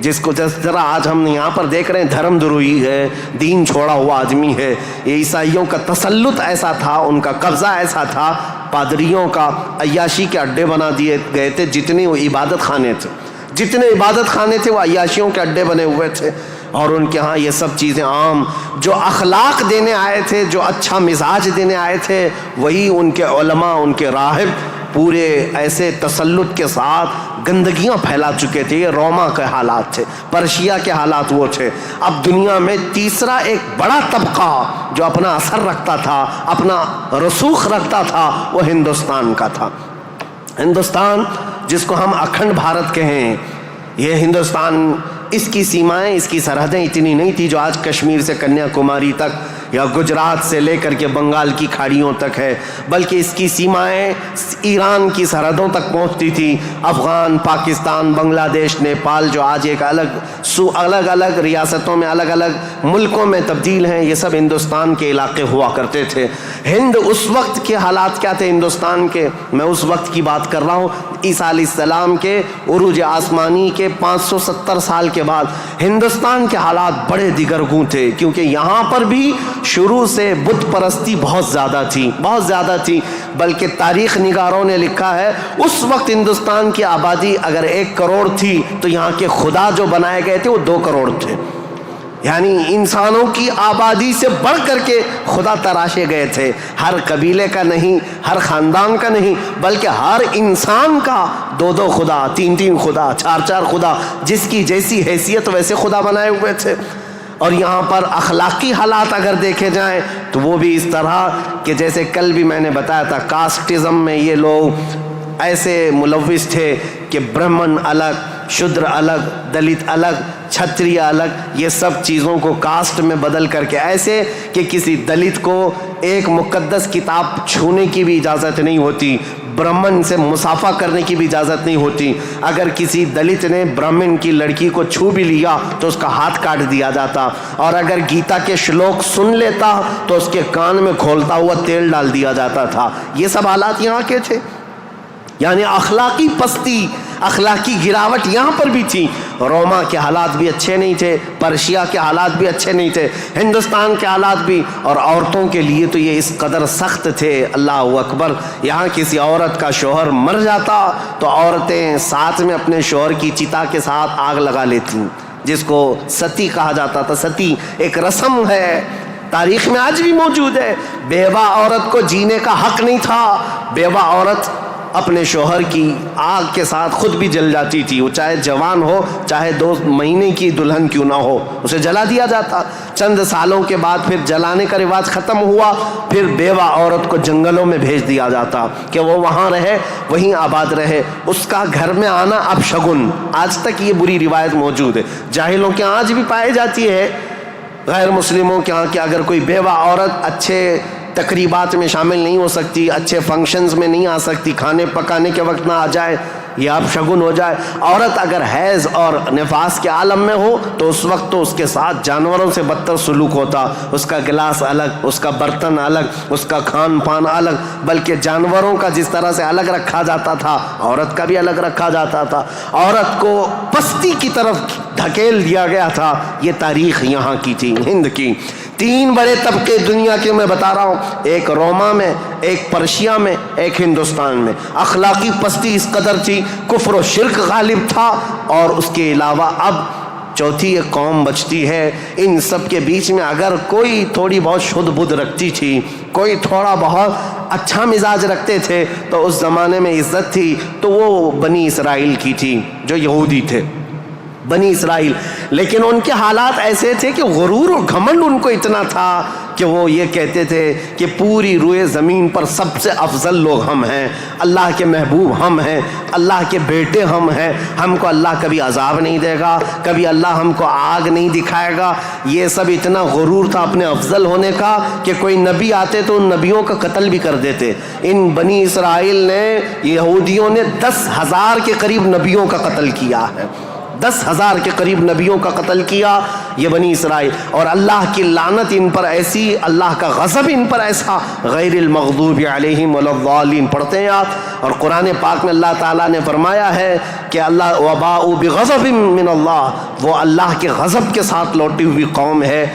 جس کو جس طرح آج ہم یہاں پر دیکھ رہے ہیں دھرم دروہی ہے، دین چھوڑا ہوا آدمی ہے. یہ عیسائیوں کا تسلط ایسا تھا، ان کا قبضہ ایسا تھا، پادریوں کا عیاشی کے اڈے بنا دیے گئے تھے. جتنے وہ عبادت خانے تھے، جتنے عبادت خانے تھے وہ عیاشیوں کے اڈے بنے ہوئے تھے. اور ان کے ہاں یہ سب چیزیں عام. جو اخلاق دینے آئے تھے، جو اچھا مزاج دینے آئے تھے، وہی ان کے علماء، ان کے راہب پورے ایسے تسلط کے ساتھ گندگیاں پھیلا چکے تھے. یہ روما کے حالات تھے, پرشیا کے حالات وہ تھے. اب دنیا میں تیسرا ایک بڑا طبقہ جو اپنا اثر رکھتا تھا, اپنا رسوخ رکھتا تھا, وہ ہندوستان کا تھا. ہندوستان جس کو ہم اکھنڈ بھارت کہیں, یہ ہندوستان, اس کی سیمائیں, اس کی سرحدیں اتنی نہیں تھی جو آج کشمیر سے کنیا کماری تک یا گجرات سے لے کر کے بنگال کی کھاڑیوں تک ہے, بلکہ اس کی سیمائیں ایران کی سرحدوں تک پہنچتی تھی. افغان, پاکستان, بنگلہ دیش, نیپال جو آج ایک الگ الگ ریاستوں میں, الگ الگ ملکوں میں تبدیل ہیں, یہ سب ہندوستان کے علاقے ہوا کرتے تھے. ہند اس وقت کے حالات کیا تھے ہندوستان کے, میں اس وقت کی بات کر رہا ہوں. عیسیٰ علیہ السلام کے عروج آسمانی کے 570 سال کے بعد ہندوستان کے حالات بڑے دیگرگوں تھے, کیونکہ یہاں پر بھی شروع سے بت پرستی بہت زیادہ تھی. بلکہ تاریخ نگاروں نے لکھا ہے اس وقت ہندوستان کی آبادی اگر 1 کروڑ تھی تو یہاں کے خدا جو بنائے گئے تھے وہ 2 کروڑ تھے. یعنی انسانوں کی آبادی سے بڑھ کر کے خدا تراشے گئے تھے. ہر قبیلے کا نہیں, ہر خاندان کا نہیں, بلکہ ہر انسان کا 2 خدا, 3 خدا, 4 خدا, جس کی جیسی حیثیت ویسے خدا بنائے ہوئے تھے. اور یہاں پر اخلاقی حالات اگر دیکھے جائیں تو وہ بھی اس طرح کہ جیسے کل بھی میں نے بتایا تھا, کاسٹزم میں یہ لوگ ایسے ملوث تھے کہ برہمن الگ, شودر الگ, دلت الگ, چھتریہ الگ, یہ سب چیزوں کو کاسٹ میں بدل کر کے, ایسے کہ کسی دلت کو ایک مقدس کتاب چھونے کی بھی اجازت نہیں ہوتی, برہمن سے مصافحہ کرنے کی بھی اجازت نہیں ہوتی. اگر کسی دلت نے برہمن کی لڑکی کو چھو بھی لیا تو اس کا ہاتھ کاٹ دیا جاتا, اور اگر گیتا کے شلوک سن لیتا تو اس کے کان میں کھولتا ہوا تیل ڈال دیا جاتا تھا. یہ سب حالات یہاں کے تھے. یعنی اخلاقی پستی, اخلاقی گراوٹ یہاں پر بھی تھی. روما کے حالات بھی اچھے نہیں تھے, پرشیا کے حالات بھی اچھے نہیں تھے, ہندوستان کے حالات بھی. اور عورتوں کے لیے تو یہ اس قدر سخت تھے, اللہ اکبر. یہاں کسی عورت کا شوہر مر جاتا تو عورتیں ساتھ میں اپنے شوہر کی چتا کے ساتھ آگ لگا لیتی, جس کو ستی کہا جاتا تھا. ستی ایک رسم ہے, تاریخ میں آج بھی موجود ہے. بیوہ عورت کو جینے کا حق نہیں تھا. بیوہ عورت اپنے شوہر کی آگ کے ساتھ خود بھی جل جاتی تھی, وہ چاہے جوان ہو, چاہے 2 مہینے کی دلہن کیوں نہ ہو, اسے جلا دیا جاتا. چند سالوں کے بعد پھر جلانے کا رواج ختم ہوا, پھر بیوہ عورت کو جنگلوں میں بھیج دیا جاتا کہ وہ وہاں رہے, وہیں آباد رہے. اس کا گھر میں آنا اب شگن, آج تک یہ بری روایت موجود ہے. جاہلوں کے آج بھی پائی جاتی ہے, غیر مسلموں کے ہاں کہ اگر کوئی بیوہ عورت اچھے تقریبات میں شامل نہیں ہو سکتی, اچھے فنکشنز میں نہیں آ سکتی, کھانے پکانے کے وقت نہ آ جائے, یہ اب شگن ہو جائے. عورت اگر حیض اور نفاس کے عالم میں ہو تو اس وقت تو اس کے ساتھ جانوروں سے بدتر سلوک ہوتا. اس کا گلاس الگ, اس کا برتن الگ, اس کا کھان پان الگ, بلکہ جانوروں کا جس طرح سے الگ رکھا جاتا تھا عورت کا بھی الگ رکھا جاتا تھا. عورت کو پستی کی طرف دھکیل دیا گیا تھا. یہ تاریخ یہاں کی تھی, ہند کی. 3 بڑے طبقے دنیا کے میں بتا رہا ہوں, ایک روما میں, ایک پرشیا میں, ایک ہندوستان میں. اخلاقی پستی اس قدر تھی, کفر و شرک غالب تھا, اور اس کے علاوہ اب چوتھی ایک قوم بچتی ہے. ان سب کے بیچ میں اگر کوئی تھوڑی بہت شدھ بدھ رکھتی تھی, کوئی تھوڑا بہت اچھا مزاج رکھتے تھے, تو اس زمانے میں عزت تھی, تو وہ بنی اسرائیل کی تھی جو یہودی تھے, بنی اسرائیل. لیکن ان کے حالات ایسے تھے کہ غرور اور گھمنڈ ان کو اتنا تھا کہ وہ یہ کہتے تھے کہ پوری روئے زمین پر سب سے افضل لوگ ہم ہیں, اللہ کے محبوب ہم ہیں, اللہ کے بیٹے ہم ہیں, ہم کو اللہ کبھی عذاب نہیں دے گا, کبھی اللہ ہم کو آگ نہیں دکھائے گا. یہ سب اتنا غرور تھا اپنے افضل ہونے کا کہ کوئی نبی آتے تو ان نبیوں کا قتل بھی کر دیتے. ان بنی اسرائیل نے, یہودیوں نے 10,000 کے قریب نبیوں کا قتل کیا ہے, 10,000 کے قریب نبیوں کا قتل کیا یہ بنی اسرائیل. اور اللہ کی لعنت ان پر ایسی, اللہ کا غضب ان پر ایسا, غیر المغضوب علیہم ولا الضالین پڑھتے ہیں آپ. اور قرآن پاک میں اللہ تعالیٰ نے فرمایا ہے کہ اللہ وباءوا بغضب من اللہ, وہ اللہ کے غضب کے ساتھ لوٹی ہوئی قوم ہے.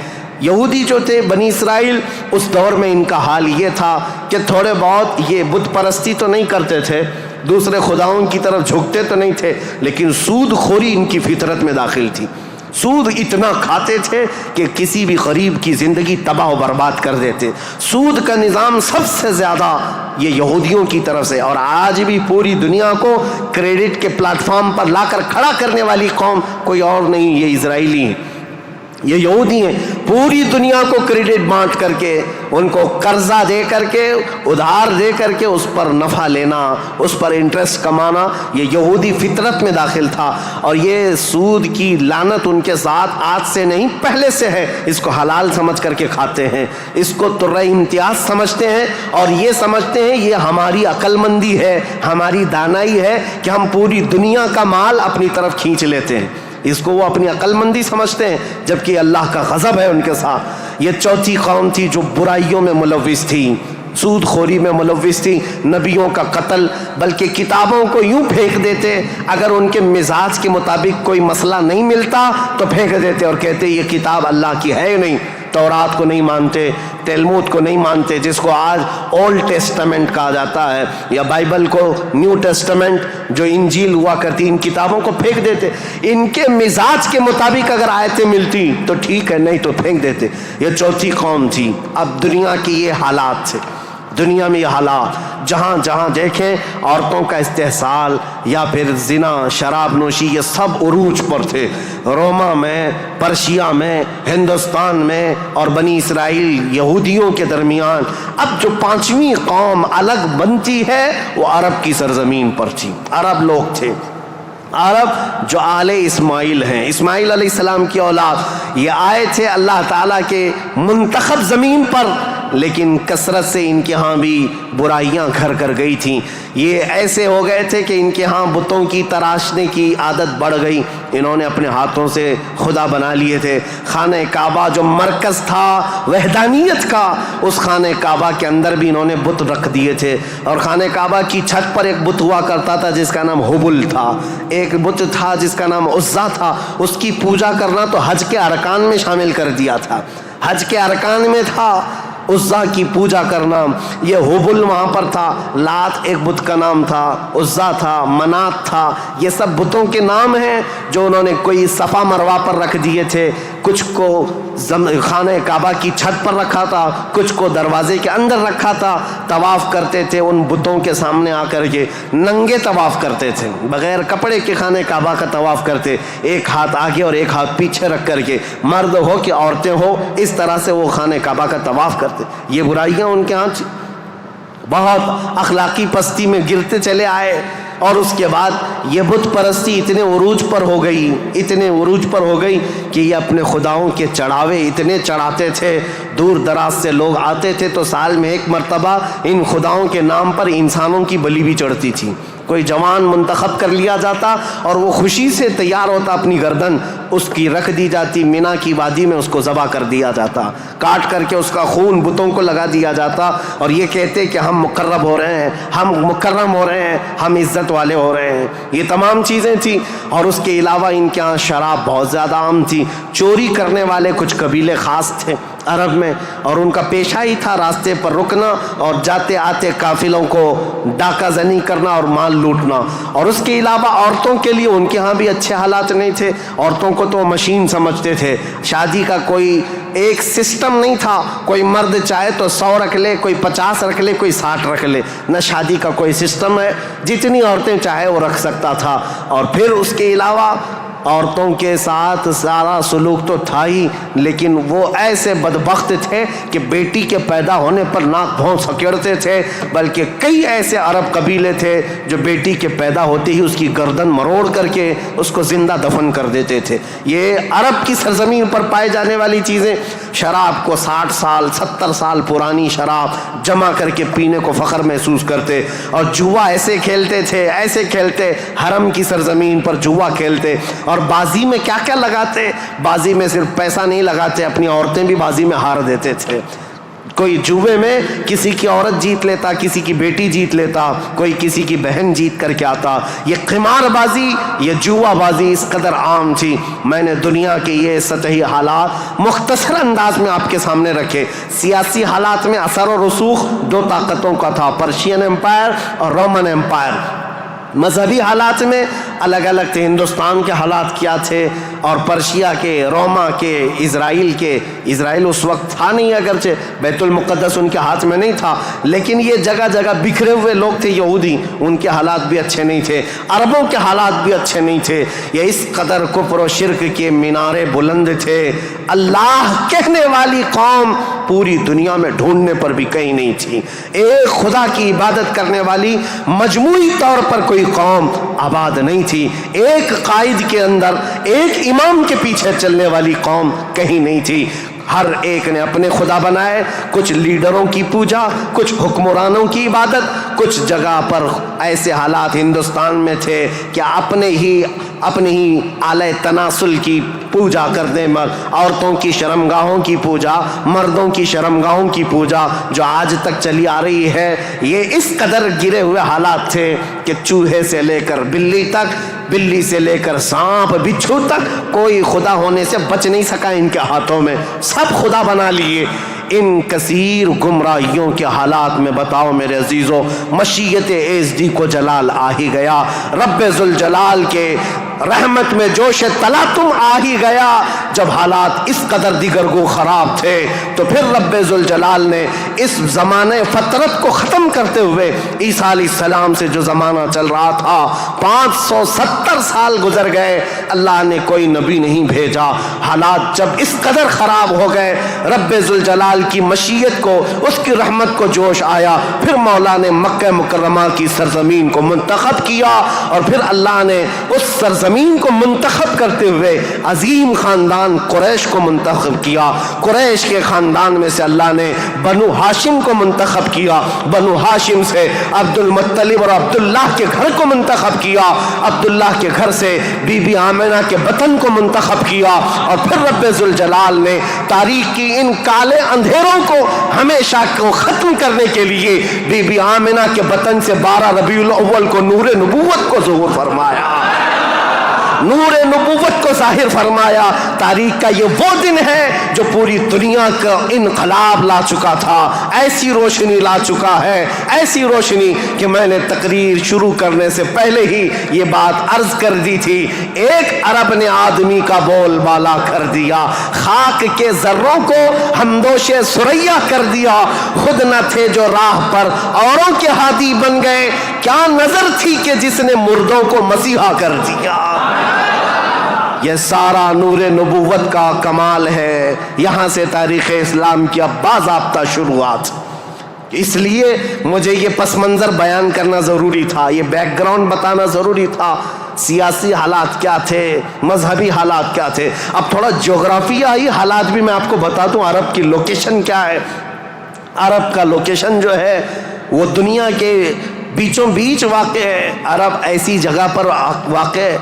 یہودی جو تھے بنی اسرائیل, اس دور میں ان کا حال یہ تھا کہ تھوڑے بہت یہ بت پرستی تو نہیں کرتے تھے, دوسرے خداؤں کی طرف جھکتے تو نہیں تھے, لیکن سود خوری ان کی فطرت میں داخل تھی. سود اتنا کھاتے تھے کہ کسی بھی غریب کی زندگی تباہ و برباد کر دیتے. سود کا نظام سب سے زیادہ یہ یہودیوں کی طرف سے، اور آج بھی پوری دنیا کو کریڈٹ کے پلیٹ فارم پر لا کر کھڑا کرنے والی قوم کوئی اور نہیں، یہ اسرائیلی ہیں، یہ یہودی ہیں. پوری دنیا کو کریڈٹ بانٹ کر کے، ان کو قرضہ دے کر کے، ادھار دے کر کے اس پر نفع لینا، اس پر انٹرسٹ کمانا، یہ یہودی فطرت میں داخل تھا. اور یہ سود کی لعنت ان کے ساتھ آج سے نہیں پہلے سے ہے. اس کو حلال سمجھ کر کے کھاتے ہیں، اس کو ترہ امتیاز سمجھتے ہیں، اور یہ سمجھتے ہیں یہ ہماری عقل مندی ہے، ہماری دانائی ہے کہ ہم پوری دنیا کا مال اپنی طرف کھینچ لیتے ہیں. اس کو وہ اپنی عقل مندی سمجھتے ہیں، جبکہ اللہ کا غضب ہے ان کے ساتھ. یہ چوتھی قوم تھی جو برائیوں میں ملوث تھی، سود خوری میں ملوث تھی، نبیوں کا قتل، بلکہ کتابوں کو یوں پھینک دیتے، اگر ان کے مزاج کے مطابق کوئی مسئلہ نہیں ملتا تو پھینک دیتے اور کہتے یہ کتاب اللہ کی ہے نہیں. تورات کو نہیں مانتے، تلمود کو نہیں مانتے، جس کو آج اولڈ ٹیسٹمنٹ کہا جاتا ہے، یا بائبل کو نیو ٹیسٹمنٹ جو انجیل ہوا کرتی، ان کتابوں کو پھینک دیتے. ان کے مزاج کے مطابق اگر آیتیں ملتی تو ٹھیک ہے، نہیں تو پھینک دیتے. یہ چوتھی قوم تھی. اب دنیا کی یہ حالات تھے، دنیا میں یہ حالات جہاں جہاں دیکھیں عورتوں کا استحصال یا پھر زنا، شراب نوشی، یہ سب عروج پر تھے. روما میں، پرشیا میں، ہندوستان میں اور بنی اسرائیل یہودیوں کے درمیان. اب جو پانچویں قوم الگ بنتی ہے وہ عرب کی سرزمین پر تھی. عرب لوگ تھے، عرب جو آل اسماعیل ہیں، اسماعیل علیہ السلام کی اولاد. یہ آئے تھے اللہ تعالیٰ کے منتخب زمین پر، لیکن کثرت سے ان کے ہاں بھی برائیاں گھر کر گئی تھیں. یہ ایسے ہو گئے تھے کہ ان کے ہاں بتوں کی تراشنے کی عادت بڑھ گئی. انہوں نے اپنے ہاتھوں سے خدا بنا لیے تھے. خانہ کعبہ جو مرکز تھا وحدانیت کا، اس خانہ کعبہ کے اندر بھی انہوں نے بت رکھ دیے تھے. اور خانہ کعبہ کی چھت پر ایک بت ہوا کرتا تھا جس کا نام حبل تھا، ایک بت تھا جس کا نام عزا تھا. اس کی پوجا کرنا تو حج کے ارکان میں شامل کر دیا تھا، حج کے ارکان میں تھا عزا کی پوجا کرنا. یہ حبل وہاں پر تھا. لات ایک بت کا نام تھا، عزا تھا، منات تھا. یہ سب بتوں کے نام ہیں جو انہوں نے کوئی صفا مروہ پر رکھ دیے تھے، کچھ کو خانہ کعبہ کی چھت پر رکھا تھا، کچھ کو دروازے کے اندر رکھا تھا. طواف کرتے تھے ان بتوں کے سامنے آ کر کے، ننگے طواف کرتے تھے، بغیر کپڑے کے خانہ کعبہ کا طواف کرتے، ایک ہاتھ آگے اور ایک ہاتھ پیچھے رکھ کر کے. مرد ہو کہ عورتیں ہو، اس طرح سے وہ خانہ کعبہ کا طواف کرتے. یہ برائیاں ان کے ہاں بہت اخلاقی پستی میں گرتے چلے آئے. اور اس کے بعد یہ بت پرستی اتنے عروج پر ہو گئی، اتنے عروج پر ہو گئی کہ یہ اپنے خداؤں کے چڑھاوے اتنے چڑھاتے تھے. دور دراز سے لوگ آتے تھے تو سال میں ایک مرتبہ ان خداؤں کے نام پر انسانوں کی بلی بھی چڑھتی تھی. کوئی جوان منتخب کر لیا جاتا اور وہ خوشی سے تیار ہوتا، اپنی گردن اس کی رکھ دی جاتی، مینا کی وادی میں اس کو ذبح کر دیا جاتا، کاٹ کر کے اس کا خون بتوں کو لگا دیا جاتا. اور یہ کہتے کہ ہم مقرب ہو رہے ہیں، ہم مکرم ہو رہے ہیں، ہم عزت والے ہو رہے ہیں. یہ تمام چیزیں تھیں. اور اس کے علاوہ ان کے ہاں شراب بہت زیادہ عام تھی. چوری کرنے والے کچھ قبیلے خاص تھے عرب میں، اور ان کا پیشہ ہی تھا راستے پر رکنا اور جاتے آتے قافلوں کو ڈاکہ زنی کرنا اور مال لوٹنا. اور اس کے علاوہ عورتوں کے لیے ان کے ہاں بھی اچھے حالات نہیں تھے. عورتوں کو تو مشین سمجھتے تھے. شادی کا کوئی ایک سسٹم نہیں تھا. کوئی مرد چاہے تو 100 رکھ لے، کوئی 50 رکھ لے، کوئی 60 رکھ لے. نہ شادی کا کوئی سسٹم ہے، جتنی عورتیں چاہے وہ رکھ سکتا تھا. اور پھر اس کے علاوہ عورتوں کے ساتھ سارا سلوک تو تھا ہی، لیکن وہ ایسے بدبخت تھے کہ بیٹی کے پیدا ہونے پر ناک بھون سکیڑتے تھے. بلکہ کئی ایسے عرب قبیلے تھے جو بیٹی کے پیدا ہوتے ہی اس کی گردن مروڑ کر کے اس کو زندہ دفن کر دیتے تھے. یہ عرب کی سرزمین پر پائے جانے والی چیزیں. شراب کو 60 سال 70 سال پرانی شراب جمع کر کے پینے کو فخر محسوس کرتے. اور جوا ایسے کھیلتے تھے، ایسے کھیلتے، حرم کی سرزمین پر جوا کھیلتے. اور بازی میں کیا کیا لگاتے. بازی میں صرف پیسہ نہیں لگاتے، اپنی عورتیں بھی بازی میں ہار دیتے تھے. کوئی جوے میں کسی کی عورت جیت لیتا، کسی کی بیٹی جیت لیتا، کوئی کسی کی بہن جیت کر کے آتا. یہ قمار بازی، یہ جوا بازی اس قدر عام تھی. میں نے دنیا کے یہ سطحی حالات مختصر انداز میں آپ کے سامنے رکھے. سیاسی حالات میں اثر و رسوخ 2 طاقتوں کا تھا، پرشین امپائر اور رومن امپائر. مذہبی حالات میں الگ الگ تھے. ہندوستان کے حالات کیا تھے اور پرشیا کے، روما کے، اسرائیل کے. اسرائیل اس وقت تھا نہیں، اگرچہ بیت المقدس ان کے ہاتھ میں نہیں تھا، لیکن یہ جگہ جگہ بکھرے ہوئے لوگ تھے یہودی، ان کے حالات بھی اچھے نہیں تھے. عربوں کے حالات بھی اچھے نہیں تھے. یہ اس قدر کفر و شرک کے مینارے بلند تھے. اللہ کہنے والی قوم پوری دنیا میں ڈھونڈنے پر بھی کہیں نہیں تھی. ایک خدا کی عبادت کرنے والی مجموعی طور پر کوئی قوم آباد نہیں تھی. ایک قائد کے اندر، ایک امام کے پیچھے چلنے والی قوم کہیں نہیں تھی. ہر ایک نے اپنے خدا بنائے. کچھ لیڈروں کی پوجا، کچھ حکمرانوں کی عبادت. کچھ جگہ پر ایسے حالات ہندوستان میں تھے کہ اپنے ہی آلہ تناسل کی پوجا کرنے، عورتوں کی شرمگاہوں کی پوجا، مردوں کی شرمگاہوں کی پوجا جو آج تک چلی آ رہی ہے. یہ اس قدر گرے ہوئے حالات تھے کہ چوہے سے لے کر بلی تک، بلی سے لے کر سانپ بچھو تک کوئی خدا ہونے سے بچ نہیں سکا ان کے ہاتھوں میں. سب خدا بنا لیے. ان کثیر گمراہیوں کے حالات میں بتاؤ میرے عزیزو، مشیت ایزدی کو جلال آ ہی گیا. رب ذوالجلال کے رحمت میں جوش تلاطم آ ہی گیا. جب حالات اس قدر دیگرگو خراب تھے تو پھر رب ذوالجلال نے اس زمانے فطرت کو ختم کرتے ہوئے عیسیٰ علیہ السلام سے جو زمانہ چل رہا تھا، 570 سال گزر گئے، اللہ نے کوئی نبی نہیں بھیجا. حالات جب اس قدر خراب ہو گئے، رب ذوالجلال کی مشیت کو، اس کی رحمت کو جوش آیا. پھر مولا نے مکہ مکرمہ کی سرزمین کو منتخب کیا، اور پھر اللہ نے اس سرزمین کو منتخب کرتے ہوئے عظیم خاندان قریش کو منتخب کیا. قریش کے خاندان میں سے اللہ نے بنو ہاشم کو منتخب کیا. بنو ہاشم سے عبد المطلب اور عبداللہ کے گھر کو منتخب کیا. عبداللہ کے گھر سے بی بی آمنہ کے بطن کو منتخب کیا. اور پھر رب ذوالجلال نے تاریخ کی ان کالے اندھیروں کو ہمیشہ کو ختم کرنے کے لیے بی بی آمنہ کے بطن سے 12 ربیع الاول کو نور نبوت کو ظہور فرمایا، نور نبوت کو ظاہر فرمایا. تاریخ کا یہ وہ دن ہے جو پوری دنیا کا انقلاب لا چکا تھا. ایسی روشنی لا چکا ہے، ایسی روشنی کہ میں نے تقریر شروع کرنے سے پہلے ہی یہ بات عرض کر دی تھی. ایک عرب نے آدمی کا بول بالا کر دیا، خاک کے ذروں کو ہمدوش ثریا کر دیا. خود نہ تھے جو راہ پر اوروں کے ہادی بن گئے، کیا نظر تھی کہ جس نے مردوں کو مسیحا کر دیا. یہ سارا نور نبوت کا کمال ہے. یہاں سے تاریخ اسلام کی اب باضابطہ شروعات. اس لیے مجھے یہ پس منظر بیان کرنا ضروری تھا، یہ بیک گراؤنڈ بتانا ضروری تھا. سیاسی حالات کیا تھے، مذہبی حالات کیا تھے. اب تھوڑا جغرافیائی حالات بھی میں آپ کو بتا دوں. عرب کی لوکیشن کیا ہے. عرب کا لوکیشن جو ہے وہ دنیا کے بیچوں بیچ واقع ہے. عرب ایسی جگہ پر واقع ہے،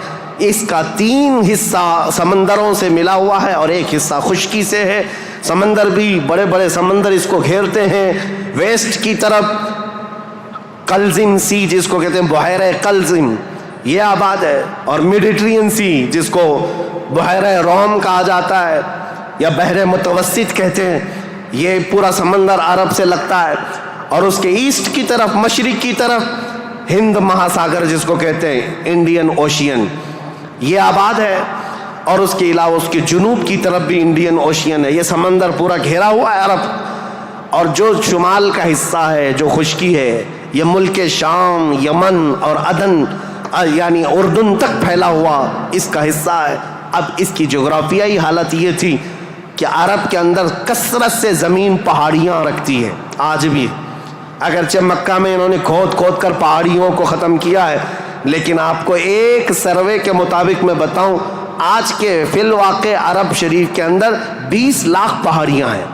اس کا 3 حصہ سمندروں سے ملا ہوا ہے اور 1 حصہ خشکی سے ہے. سمندر بھی بڑے بڑے سمندر اس کو گھیرتے ہیں. ویسٹ کی طرف قلزم سی جس کو کہتے ہیں بحیرہ قلزم، یہ آباد ہے. اور میڈیٹرین سی جس کو بحیرہ روم کہا جاتا ہے یا بحر متوسط کہتے ہیں، یہ پورا سمندر عرب سے لگتا ہے. اور اس کے ایسٹ کی طرف، مشرق کی طرف ہند مہاساگر جس کو کہتے ہیں انڈین اوشین، یہ آباد ہے. اور اس کے علاوہ اس کے جنوب کی طرف بھی انڈین اوشین ہے. یہ سمندر پورا گھیرا ہوا ہے عرب. اور جو شمال کا حصہ ہے جو خشکی ہے، یہ ملک شام، یمن اور عدن یعنی اردن تک پھیلا ہوا اس کا حصہ ہے. اب اس کی جغرافیائی حالت یہ تھی کہ عرب کے اندر کثرت سے زمین پہاڑیاں رکھتی ہے آج بھی. اگرچہ مکہ میں انہوں نے کھود کھود کر پہاڑیوں کو ختم کیا ہے، لیکن آپ کو ایک سروے کے مطابق میں بتاؤں، آج کے فی الواقع عرب شریف کے اندر 20 لاکھ پہاڑیاں ہیں.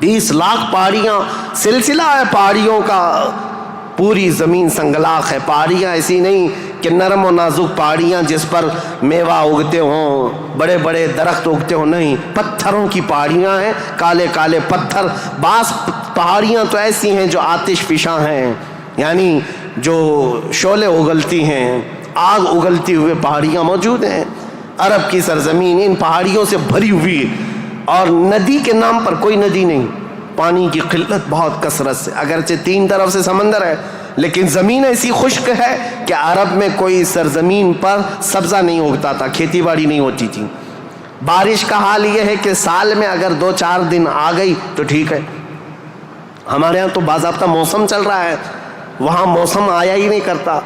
20 لاکھ پہاڑیاں، سلسلہ ہے پہاڑیوں کا. پوری زمین سنگلاخ ہے. پہاڑیاں ایسی نہیں کہ نرم و نازک پہاڑیاں جس پر میوہ اگتے ہوں، بڑے بڑے درخت اگتے ہوں، نہیں، پتھروں کی پہاڑیاں ہیں، کالے کالے پتھر. بعض پہاڑیاں تو ایسی ہیں جو آتش فشاں ہیں، یعنی جو شعلے اگلتی ہیں، آگ اگلتی ہوئے پہاڑیاں موجود ہیں. عرب کی سرزمین ان پہاڑیوں سے بھری ہوئی ہے. اور ندی کے نام پر کوئی ندی نہیں. پانی کی قلت بہت کثرت سے، اگرچہ 3 طرف سے سمندر ہے لیکن زمین ایسی خشک ہے کہ عرب میں کوئی سرزمین پر سبزہ نہیں اگتا تھا، کھیتی باڑی نہیں ہوتی تھی. بارش کا حال یہ ہے کہ سال میں اگر 2-4 دن آ گئی تو ٹھیک ہے. ہمارے ہاں تو باضابطہ موسم چل رہا ہے، وہاں موسم آیا ہی نہیں کرتا،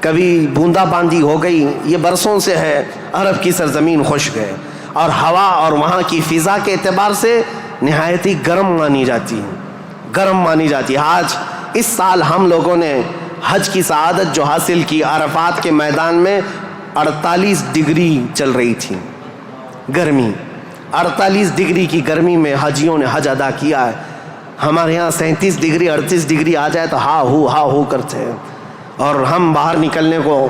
کبھی بوندا باندی ہو گئی. یہ برسوں سے ہے. عرب کی سرزمین خشک ہے اور ہوا اور وہاں کی فضا کے اعتبار سے نہایت ہی گرم مانی جاتی ہے، گرم مانی جاتی ہے. آج اس سال ہم لوگوں نے حج کی سعادت جو حاصل کی، عرفات کے میدان میں 48 ڈگری چل رہی تھی گرمی. 48 ڈگری کی گرمی میں حاجیوں نے حج ادا کیا ہے. ہمارے یہاں 37 ڈگری 38 ڈگری آ جائے تو ہا ہو کرتے ہیں اور ہم باہر نکلنے کو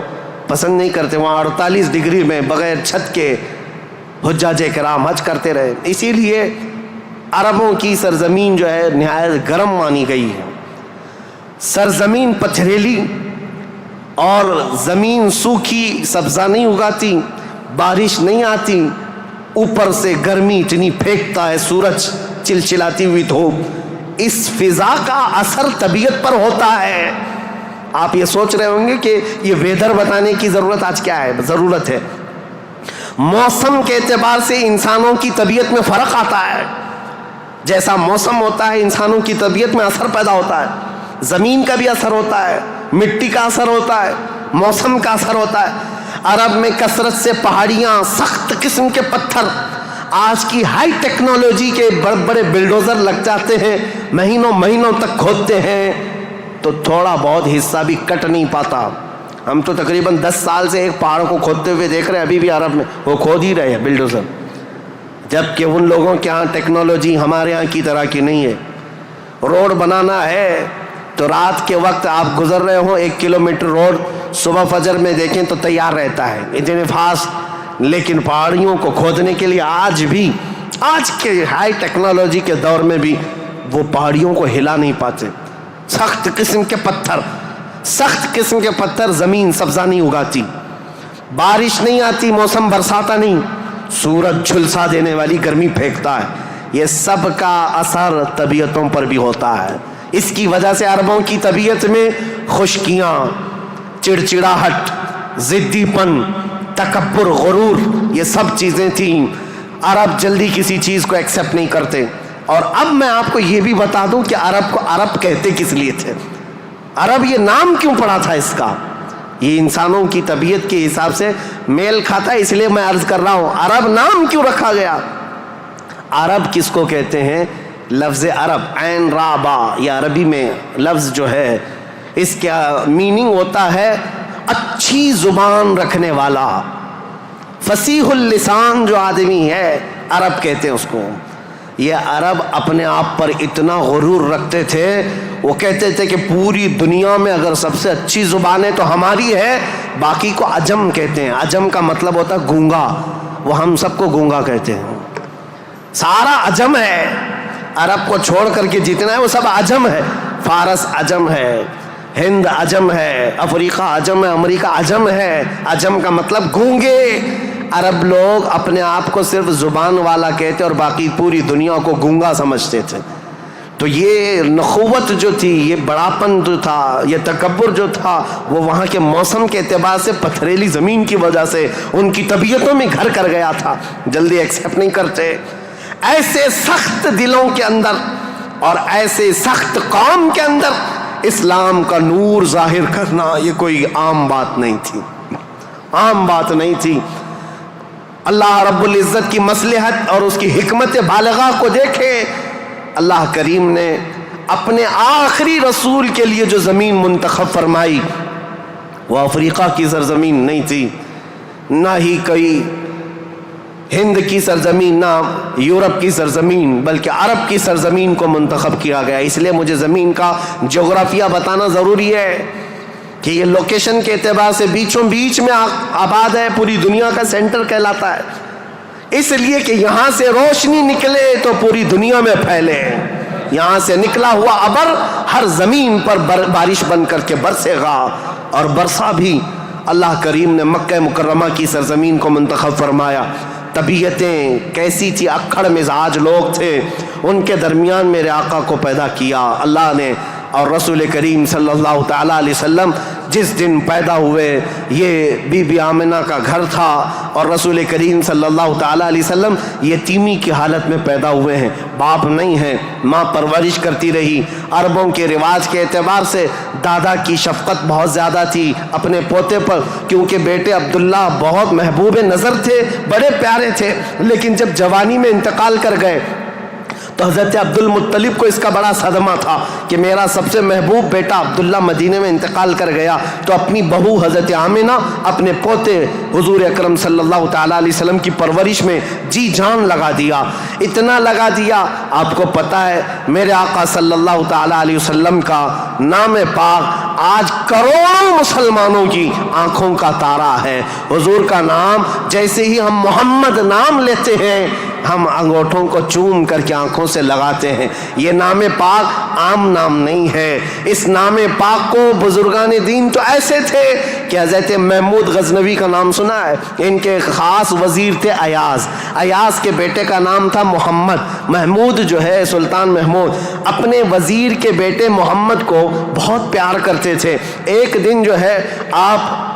پسند نہیں کرتے. وہاں 48 ڈگری میں بغیر چھت کے حجاج کرام حج کرتے رہے. اسی لیے عربوں کی سرزمین جو ہے نہایت گرم مانی گئی ہے. سرزمین پتھریلی اور زمین سوکھی، سبزہ نہیں اگاتی، بارش نہیں آتی، اوپر سے گرمی اتنی پھینکتا ہے سورج، چلچلاتی ہوئی دھوپ. اس فضا کا اثر طبیعت پر ہوتا ہے. آپ یہ سوچ رہے ہوں گے کہ یہ ویدر بتانے کی ضرورت آج کیا ہے؟ ضرورت ہے. موسم کے اعتبار سے انسانوں کی طبیعت میں فرق آتا ہے. جیسا موسم ہوتا ہے انسانوں کی طبیعت میں اثر پیدا ہوتا ہے. زمین کا بھی اثر ہوتا ہے، مٹی کا اثر ہوتا ہے، موسم کا اثر ہوتا ہے. عرب میں کثرت سے پہاڑیاں، سخت قسم کے پتھر، آج کی ہائی ٹیکنالوجی کے بڑے بڑے بلڈوزر لگ جاتے ہیں، مہینوں تک کھودتے ہیں تو تھوڑا بہت حصہ بھی کٹ نہیں پاتا. ہم تو تقریباً 10 سال سے ایک پہاڑ کو کھودتے ہوئے دیکھ رہے ہیں، ابھی بھی عرب میں وہ کھود ہی رہے ہیں بلڈوزر. جبکہ ان لوگوں کے ہاں ٹیکنالوجی ہمارے ہاں کی طرح کی نہیں ہے. روڈ بنانا ہے تو رات کے وقت آپ گزر رہے ہوں 1 کلومیٹر روڈ، صبح فجر میں دیکھیں تو تیار رہتا ہے اتنے فاسٹ. لیکن پہاڑیوں کو کھودنے کے لیے آج بھی، آج کے ہائی ٹیکنالوجی کے دور میں بھی وہ پہاڑیوں کو ہلا نہیں پاتے. سخت قسم کے پتھر، سخت قسم کے پتھر، زمین سبزہ نہیں اگاتی، بارش نہیں آتی، موسم برساتا نہیں، سورج جھلسا دینے والی گرمی پھینکتا ہے. یہ سب کا اثر طبیعتوں پر بھی ہوتا ہے. اس کی وجہ سے عربوں کی طبیعت میں خشکیاں، چڑچڑاہٹ، ضدی پن، تکبر، غرور، یہ سب چیزیں تھیں. عرب جلدی کسی چیز کو ایکسیپٹ نہیں کرتے. اور اب میں آپ کو یہ بھی بتا دوں کہ عرب کو عرب کہتے کس لیے تھے، عرب یہ نام کیوں پڑا تھا اس کا. یہ انسانوں کی طبیعت کے حساب سے میل کھاتا ہے، اس لیے میں عرض کر رہا ہوں عرب نام کیوں رکھا گیا. عرب کس کو کہتے ہیں؟ لفظ عرب، عین را با، یہ عربی میں لفظ جو ہے اس کا میننگ ہوتا ہے اچھی زبان رکھنے والا، فصیح اللسان جو آدمی ہے عرب کہتے ہیں اس کو. یہ عرب اپنے آپ پر اتنا غرور رکھتے تھے، وہ کہتے تھے کہ پوری دنیا میں اگر سب سے اچھی زبان ہے تو ہماری ہے، باقی کو عجم کہتے ہیں. عجم کا مطلب ہوتا ہے گونگا، وہ ہم سب کو گونگا کہتے ہیں. سارا عجم ہے، عرب کو چھوڑ کر کے جتنا ہے وہ سب عجم ہے. فارس عجم ہے، ہند عجم ہے، افریقہ عجم ہے، امریکہ عجم ہے. عجم کا مطلب گونگے. عرب لوگ اپنے آپ کو صرف زبان والا کہتے اور باقی پوری دنیا کو گونگا سمجھتے تھے. تو یہ نخوت جو تھی، یہ بڑاپن جو تھا، یہ تکبر جو تھا، وہ وہاں کے موسم کے اعتبار سے پتھریلی زمین کی وجہ سے ان کی طبیعتوں میں گھر کر گیا تھا، جلدی ایکسیپٹ نہیں کرتے. ایسے سخت دلوں کے اندر اور ایسے سخت قوم کے اندر اسلام کا نور ظاہر کرنا یہ کوئی عام بات نہیں تھی، عام بات نہیں تھی. اللہ رب العزت کی مصلحت اور اس کی حکمت بالغہ کو دیکھیں. اللہ کریم نے اپنے آخری رسول کے لیے جو زمین منتخب فرمائی وہ افریقہ کی سرزمین نہیں تھی، نہ ہی کوئی ہند کی سرزمین، نہ یورپ کی سرزمین، بلکہ عرب کی سرزمین کو منتخب کیا گیا. اس لیے مجھے زمین کا جغرافیہ بتانا ضروری ہے کہ یہ لوکیشن کے اعتبار سے بیچوں بیچ میں آباد ہے، پوری دنیا کا سینٹر کہلاتا ہے. اس لیے کہ یہاں سے روشنی نکلے تو پوری دنیا میں پھیلے. یہاں سے نکلا ہوا ابر ہر زمین پر بارش بن کر کے برسے گا، اور برسا بھی. اللہ کریم نے مکہ مکرمہ کی سرزمین کو منتخب فرمایا. طبیعتیں کیسی تھی، اکھڑ مزاج لوگ تھے، ان کے درمیان میرے آقا کو پیدا کیا. اللہ نے اور رسول کریم صلی اللہ تعالیٰ علیہ وسلم جس دن پیدا ہوئے یہ بی بی آمنہ کا گھر تھا، اور رسول کریم صلی اللہ تعالیٰ علیہ وسلم یتیمی کی حالت میں پیدا ہوئے ہیں، باپ نہیں ہیں، ماں پرورش کرتی رہی۔ عربوں کے رواج کے اعتبار سے دادا کی شفقت بہت زیادہ تھی اپنے پوتے پر، کیونکہ بیٹے عبداللہ بہت محبوب نظر تھے، بڑے پیارے تھے، لیکن جب جوانی میں انتقال کر گئے تو حضرت عبد المطلب کو اس کا بڑا صدمہ تھا کہ میرا سب سے محبوب بیٹا عبداللہ مدینے میں انتقال کر گیا، تو اپنی بہو حضرت آمنہ اپنے پوتے حضور اکرم صلی اللہ تعالیٰ علیہ وسلم کی پرورش میں جی جان لگا دیا، اتنا لگا دیا۔ آپ کو پتہ ہے میرے آقا صلی اللہ تعالیٰ علیہ وسلم کا نام پاک آج کروڑوں مسلمانوں کی آنکھوں کا تارا ہے۔ حضور کا نام جیسے ہی ہم محمد نام لیتے ہیں ہم انگوٹھوں کو چوم کر کے آنکھوں سے لگاتے ہیں۔ یہ نام پاک عام نام نہیں ہے، اس نام پاک کو بزرگان دین تو ایسے تھے کہ حضرت محمود غزنوی کا نام سنا ہے، ان کے خاص وزیر تھے ایاز، ایاز کے بیٹے کا نام تھا محمد۔ محمود جو ہے سلطان محمود اپنے وزیر کے بیٹے محمد کو بہت پیار کرتے تھے۔ ایک دن جو ہے آپ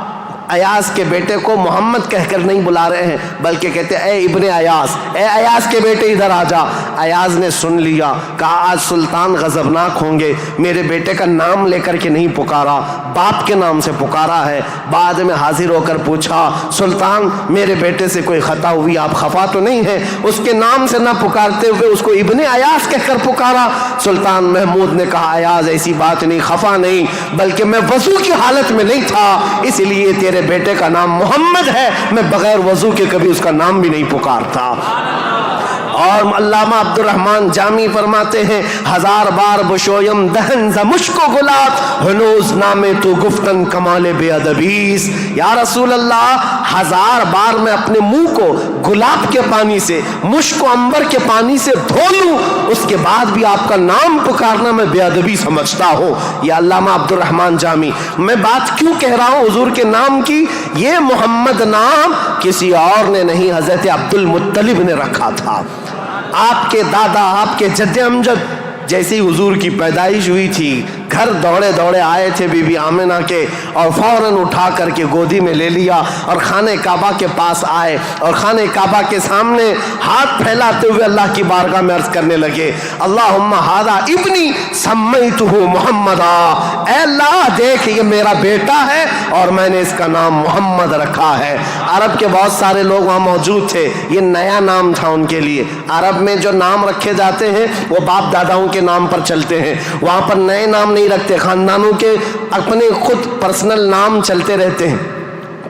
ایاز کے بیٹے کو محمد کہہ کر نہیں بلا رہے ہیں بلکہ کہتے اے ابن ایاز، اے ایاز کے بیٹے ادھر آ جا۔ ایاز نے سن لیا، کہا آج سلطان غضبناک ہوں گے، میرے بیٹے کا نام لے کر کے نہیں پکارا، باپ کے نام سے پکارا ہے۔ بعد میں حاضر ہو کر پوچھا سلطان میرے بیٹے سے کوئی خطا ہوئی، آپ خفا تو نہیں ہیں؟ اس کے نام سے نہ پکارتے ہوئے اس کو ابن ایاز کہہ کر پکارا۔ سلطان محمود نے کہا ایاز ایسی بات نہیں، خفا نہیں، بلکہ میں وضو کی حالت میں نہیں تھا اس لیے تیرے بیٹے کا نام محمد ہے، میں بغیر وضو کے کبھی اس کا نام بھی نہیں پکارتا۔ اور علامہ عبد الرحمن جامی فرماتے ہیں ہزار بار بشویم دہن ز مشک و گلاب ہنوز نام تو گفتن کمال بے ادبیس۔ یا رسول اللہ ہزار بار میں اپنے منہ کو گلاب کے پانی سے، مشک و عنبر کے پانی سے دھو لوں، اس کے بعد بھی آپ کا نام پکارنا میں بے ادبی سمجھتا ہوں۔ یہ علامہ عبد الرحمن جامی۔ میں بات کیوں کہہ رہا ہوں حضور کے نام کی؟ یہ محمد نام کسی اور نے نہیں، حضرت عبد المطلب نے رکھا تھا۔ آپ کے دادا، آپ کے جد امجد جیسے ہی حضور کی پیدائش ہوئی تھی گھر دوڑے دوڑے آئے تھے بی بی آمنہ کے، اور فوراً اٹھا کر کے گودی میں لے لیا اور خانہ کعبہ کے پاس آئے اور خانہ کعبہ کے سامنے ہاتھ پھیلاتے ہوئے اللہ کی بارگاہ میں عرض کرنے لگے اللہم ھذا ابنی سمیتہ محمدا، اے اللہ دیکھ یہ میرا بیٹا ہے اور میں نے اس کا نام محمد رکھا ہے۔ عرب کے بہت سارے لوگ وہاں موجود تھے، یہ نیا نام تھا ان کے لیے۔ عرب میں جو نام رکھے جاتے ہیں وہ باپ داداؤں کے نام پر چلتے ہیں، وہاں پر نئے نام نہیں رکھتے، خاندانوں کے اپنے خود پرسنل نام چلتے رہتے ہیں،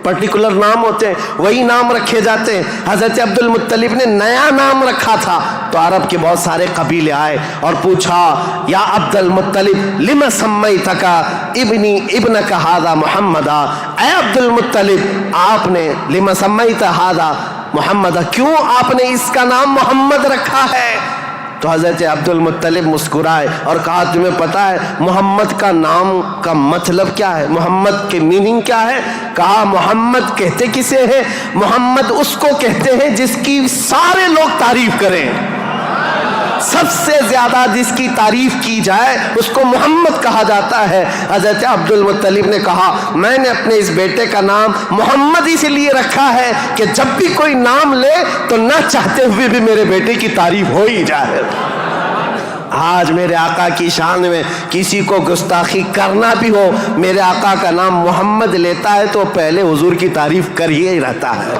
پرٹیکولر نام ہوتے ہیں وہی نام رکھے جاتے ہیں۔ حضرت عبد المطلب نے نیا نام رکھا تھا تو عرب کے بہت سارے قبیلے آئے اور پوچھا یا عبد المطلب لما سمیتک ابنی ابنک ھذا محمدا، اے عبد المطلب آپ نے لما سمیت ھذا محمدا، کیوں آپ نے اس کا نام محمد رکھا ہے؟ تو حضرت عبد المطلب مسکرائے اور کہا تمہیں پتہ ہے محمد کا نام کا مطلب کیا ہے، محمد کے میننگ کیا ہے؟ کہا محمد کہتے کسے ہیں؟ محمد اس کو کہتے ہیں جس کی سارے لوگ تعریف کریں، سب سے زیادہ جس کی تعریف کی جائے اس کو محمد کہا جاتا ہے۔ حضرت عبد المطلب نے کہا میں نے اپنے اس بیٹے کا نام محمد اس لیے رکھا ہے کہ جب بھی کوئی نام لے تو نہ چاہتے ہوئے بھی میرے بیٹے کی تعریف ہو ہی جائے۔ آج میرے آقا کی شان میں کسی کو گستاخی کرنا بھی ہو، میرے آقا کا نام محمد لیتا ہے تو پہلے حضور کی تعریف کر ہی رہتا ہے،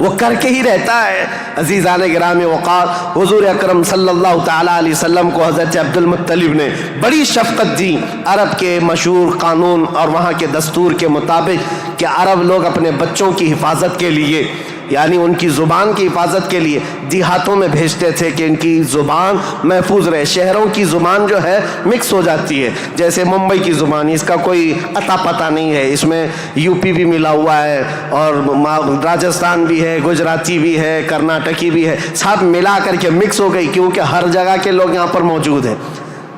وہ کر کے ہی رہتا ہے۔ عزیزان گرامی وقار، حضور اکرم صلی اللہ تعالیٰ علیہ وسلم کو حضرت عبد المطلب نے بڑی شفقت دی۔ عرب کے مشہور قانون اور وہاں کے دستور کے مطابق کہ عرب لوگ اپنے بچوں کی حفاظت کے لیے، یعنی ان کی زبان کی حفاظت کے لیے دیہاتوں میں بھیجتے تھے کہ ان کی زبان محفوظ رہے۔ شہروں کی زبان جو ہے مکس ہو جاتی ہے، جیسے ممبئی کی زبان اس کا کوئی اتا پتہ نہیں ہے، اس میں یو پی بھی ملا ہوا ہے اور راجستھان بھی ہے، گجراتی بھی ہے، کرناٹکی بھی ہے، سب ملا کر کے مکس ہو گئی کیونکہ ہر جگہ کے لوگ یہاں پر موجود ہیں۔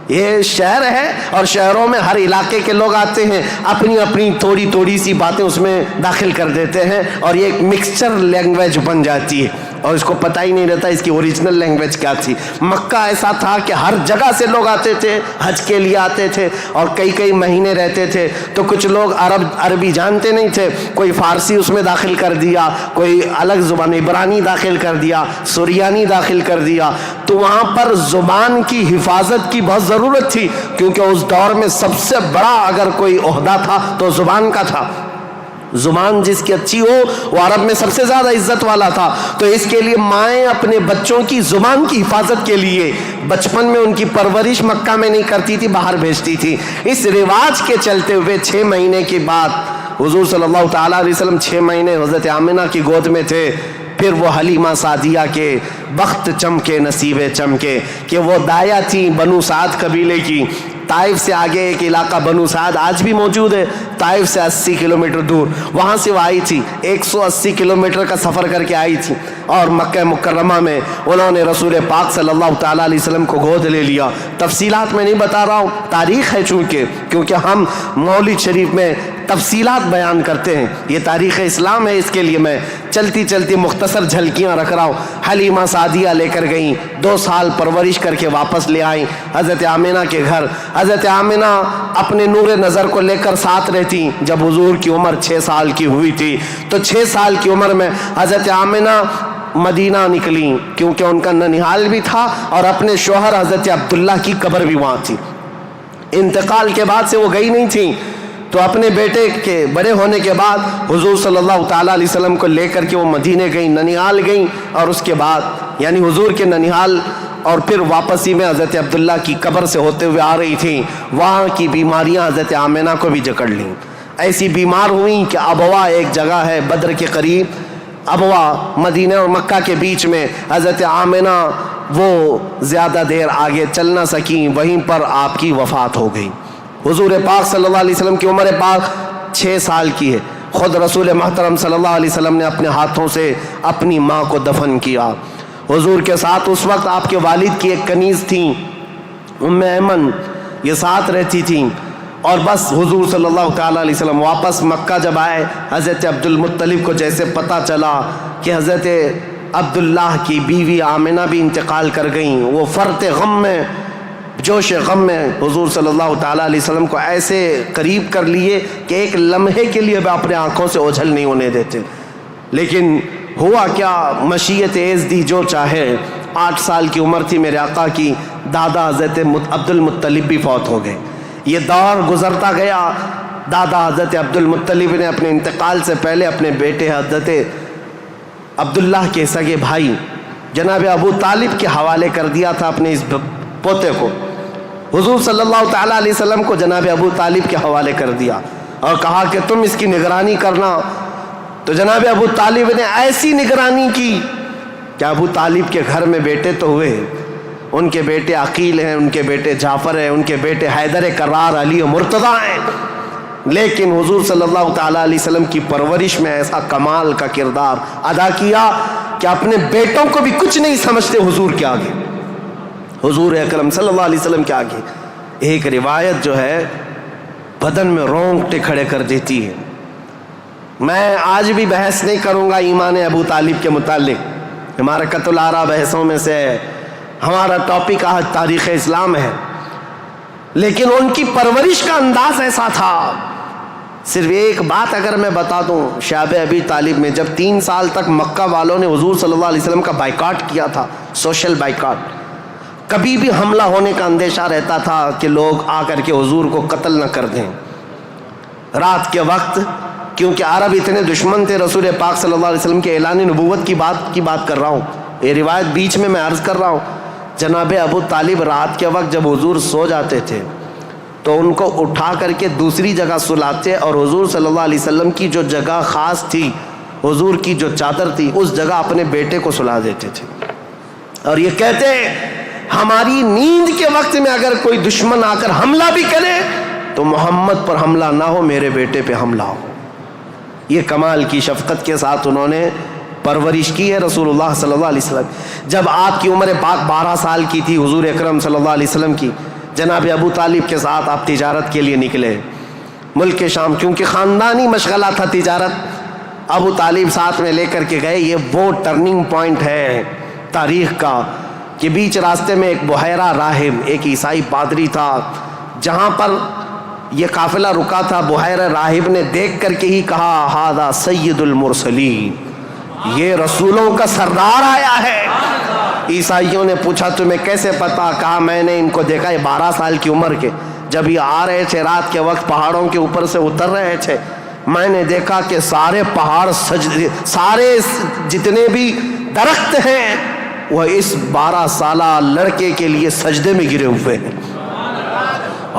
یہ شہر ہے اور شہروں میں ہر علاقے کے لوگ آتے ہیں، اپنی اپنی تھوڑی تھوڑی سی باتیں اس میں داخل کر دیتے ہیں اور یہ ایک مکسچر لینگویج بن جاتی ہے۔ اور اس کو پتہ ہی نہیں رہتا اس کی اوریجنل لینگویج کیا تھی۔ مکہ ایسا تھا کہ ہر جگہ سے لوگ آتے تھے، حج کے لیے آتے تھے اور کئی کئی مہینے رہتے تھے۔ تو کچھ لوگ عربی جانتے نہیں تھے، کوئی فارسی اس میں داخل کر دیا، کوئی الگ زبان عبرانی داخل کر دیا، سریانی داخل کر دیا۔ تو وہاں پر زبان کی حفاظت کی بہت ضرورت تھی، کیونکہ اس دور میں سب سے بڑا اگر کوئی عہدہ تھا تو زبان کا تھا۔ زبان جس کی اچھی ہو وہ عرب میں سب سے زیادہ عزت والا تھا۔ تو اس کے لیے مائیں اپنے بچوں کی زبان کی حفاظت کے لیے بچپن میں ان کی پرورش مکہ میں نہیں کرتی تھی، باہر بھیجتی تھی۔ اس رواج کے چلتے ہوئے 6 مہینے کے بعد حضور صلی اللہ تعالیٰ علیہ وسلم 6 مہینے حضرت آمنہ کی گود میں تھے۔ پھر وہ حلیمہ سعدیہ کے بخت چمکے، نصیبے چمکے کہ وہ دایا تھیں بنو سعد قبیلے کی۔ طائف سے آگے ایک علاقہ بنو سعد آج بھی موجود ہے، طائف سے 80 کلومیٹر دور، وہاں سے وہ آئی تھی۔ 180 کلومیٹر کا سفر کر کے آئی تھی اور مکہ مکرمہ میں انہوں نے رسول پاک صلی اللہ تعالیٰ علیہ وسلم کو گود لے لیا۔ تفصیلات میں نہیں بتا رہا ہوں، تاریخ ہے کیونکہ ہم مولد شریف میں تفصیلات بیان کرتے ہیں، یہ تاریخ اسلام ہے، اس کے لیے میں چلتی چلتی مختصر جھلکیاں رکھ رہا ہوں۔ حلیمہ سعدیہ لے کر گئیں، 2 سال پرورش کر کے واپس لے آئیں حضرت آمنہ کے گھر۔ حضرت آمنہ اپنے نور نظر کو لے کر ساتھ رہتی۔ جب حضور کی عمر 6 سال کی ہوئی تھی تو 6 سال کی عمر میں حضرت آمنہ مدینہ نکلی، کیونکہ ان کا ننیحال بھی تھا اور اپنے شوہر حضرت عبداللہ کی قبر بھی وہاں تھی۔ انتقال کے بعد سے وہ گئی نہیں تھی، تو اپنے بیٹے کے بڑے ہونے کے بعد حضور صلی اللہ تعالیٰ علیہ وسلم کو لے کر کے وہ مدینے گئیں، ننیحال گئیں، اور اس کے بعد یعنی حضور کے ننیحال اور پھر واپسی میں حضرت عبداللہ کی قبر سے ہوتے ہوئے آ رہی تھیں۔ وہاں کی بیماریاں حضرت آمنہ کو بھی جکڑ لیں، ایسی بیمار ہوئیں کہ ابوا ایک جگہ ہے بدر کے قریب، ابوا مدینہ اور مکہ کے بیچ میں، حضرت آمنہ وہ زیادہ دیر آگے چل نہ سکیں، وہیں پر آپ کی وفات ہو گئی۔ حضور پاک صلی اللہ علیہ وسلم کی عمر پاک 6 سال کی ہے۔ خود رسول محترم صلی اللہ علیہ وسلم نے اپنے ہاتھوں سے اپنی ماں کو دفن کیا۔ حضور کے ساتھ اس وقت آپ کے والد کی ایک کنیز تھیں ام ایمن، یہ ساتھ رہتی تھیں۔ اور بس حضور صلی اللہ تعالیٰ علیہ وسلم واپس مکہ جب آئے، حضرت عبد المطلب کو جیسے پتہ چلا کہ حضرت عبداللہ کی بیوی آمنہ بھی انتقال کر گئیں، وہ فرط غم میں، جوش غم میں حضور صلی اللہ تعالیٰ علیہ وسلم کو ایسے قریب کر لیے کہ ایک لمحے کے لیے بھی اپنے آنکھوں سے اوجھل نہیں ہونے دیتے۔ لیکن ہوا کیا، مشیت ایز دی جو چاہے۔ 8 سال کی عمر تھی میرے آقا کی، دادا حضرت عبد المطلب بھی فوت ہو گئے۔ یہ دور گزرتا گیا، دادا حضرت عبد المطلب نے اپنے انتقال سے پہلے اپنے بیٹے حضرت عبداللہ کے سگے بھائی جناب ابو طالب کے حوالے کر دیا تھا اپنے اس پوتے کو۔ حضور صلی اللہ تعالیٰ علیہ وسلم کو جناب ابو طالب کے حوالے کر دیا اور کہا کہ تم اس کی نگرانی کرنا۔ تو جناب ابو طالب نے ایسی نگرانی کی کہ ابو طالب کے گھر میں بیٹے تو ہوئے، ان کے بیٹے عقیل ہیں، ان کے بیٹے جعفر ہیں، ان کے بیٹے حیدر کرار، علی و مرتضیٰ ہیں، لیکن حضور صلی اللہ تعالیٰ علیہ وسلم کی پرورش میں ایسا کمال کا کردار ادا کیا کہ اپنے بیٹوں کو بھی کچھ نہیں سمجھتے حضور کے آگے، حضور اکرم صلی اللہ علیہ وسلم کے آگے۔ ایک روایت جو ہے بدن میں رونگٹے کھڑے کر دیتی ہے۔ میں آج بھی بحث نہیں کروں گا ایمان ابو طالب کے متعلق، ہمارا قتل آرا بحثوں میں سے ہے، ہمارا ٹاپک آج تاریخ اسلام ہے، لیکن ان کی پرورش کا انداز ایسا تھا۔ صرف ایک بات اگر میں بتا دوں، شعب ابی طالب میں جب 3 سال تک مکہ والوں نے حضور صلی اللہ علیہ وسلم کا بائیکاٹ کیا تھا، سوشل بائیکاٹ، کبھی بھی حملہ ہونے کا اندیشہ رہتا تھا کہ لوگ آ کر کے حضور کو قتل نہ کر دیں۔ رات کے وقت، کیونکہ عرب اتنے دشمن تھے رسول پاک صلی اللہ علیہ وسلم کے اعلان نبوت کی بات کر رہا ہوں، یہ روایت بیچ میں عرض کر رہا ہوں۔ جناب ابو طالب رات کے وقت جب حضور سو جاتے تھے تو ان کو اٹھا کر کے دوسری جگہ سلاتے اور حضور صلی اللہ علیہ وسلم کی جو جگہ خاص تھی، حضور کی جو چادر تھی، اس جگہ اپنے بیٹے کو سلا دیتے تھے اور یہ کہتے ہماری نیند کے وقت میں اگر کوئی دشمن آ کر حملہ بھی کرے تو محمد پر حملہ نہ ہو، میرے بیٹے پہ حملہ ہو۔ یہ کمال کی شفقت کے ساتھ انہوں نے پرورش کی ہے رسول اللہ صلی اللہ علیہ وسلم۔ جب آپ کی عمر پاک 12 سال کی تھی حضور اکرم صلی اللہ علیہ وسلم کی، جناب ابو طالب کے ساتھ آپ تجارت کے لیے نکلے ملک شام، کیونکہ خاندانی مشغلہ تھا تجارت، ابو طالب ساتھ میں لے کر کے گئے. یہ وہ ٹرننگ پوائنٹ ہے تاریخ کا کہ بیچ راستے میں ایک بحیرہ راہب، ایک عیسائی پادری تھا، جہاں پر یہ قافلہ رکا تھا. بحیرہ راہب نے دیکھ کر کے ہی کہا ھذا سید المرسلین، یہ رسولوں کا سردار آیا ہے. عیسائیوں نے پوچھا تمہیں کیسے پتا؟ کہا میں نے ان کو دیکھا، یہ 12 سال کی عمر کے، جب یہ آ رہے تھے رات کے وقت پہاڑوں کے اوپر سے اتر رہے تھے، میں نے دیکھا کہ سارے پہاڑ سارے جتنے بھی درخت ہیں وہ اس 12 سالہ لڑکے کے لیے سجدے میں گرے ہوئے ہیں.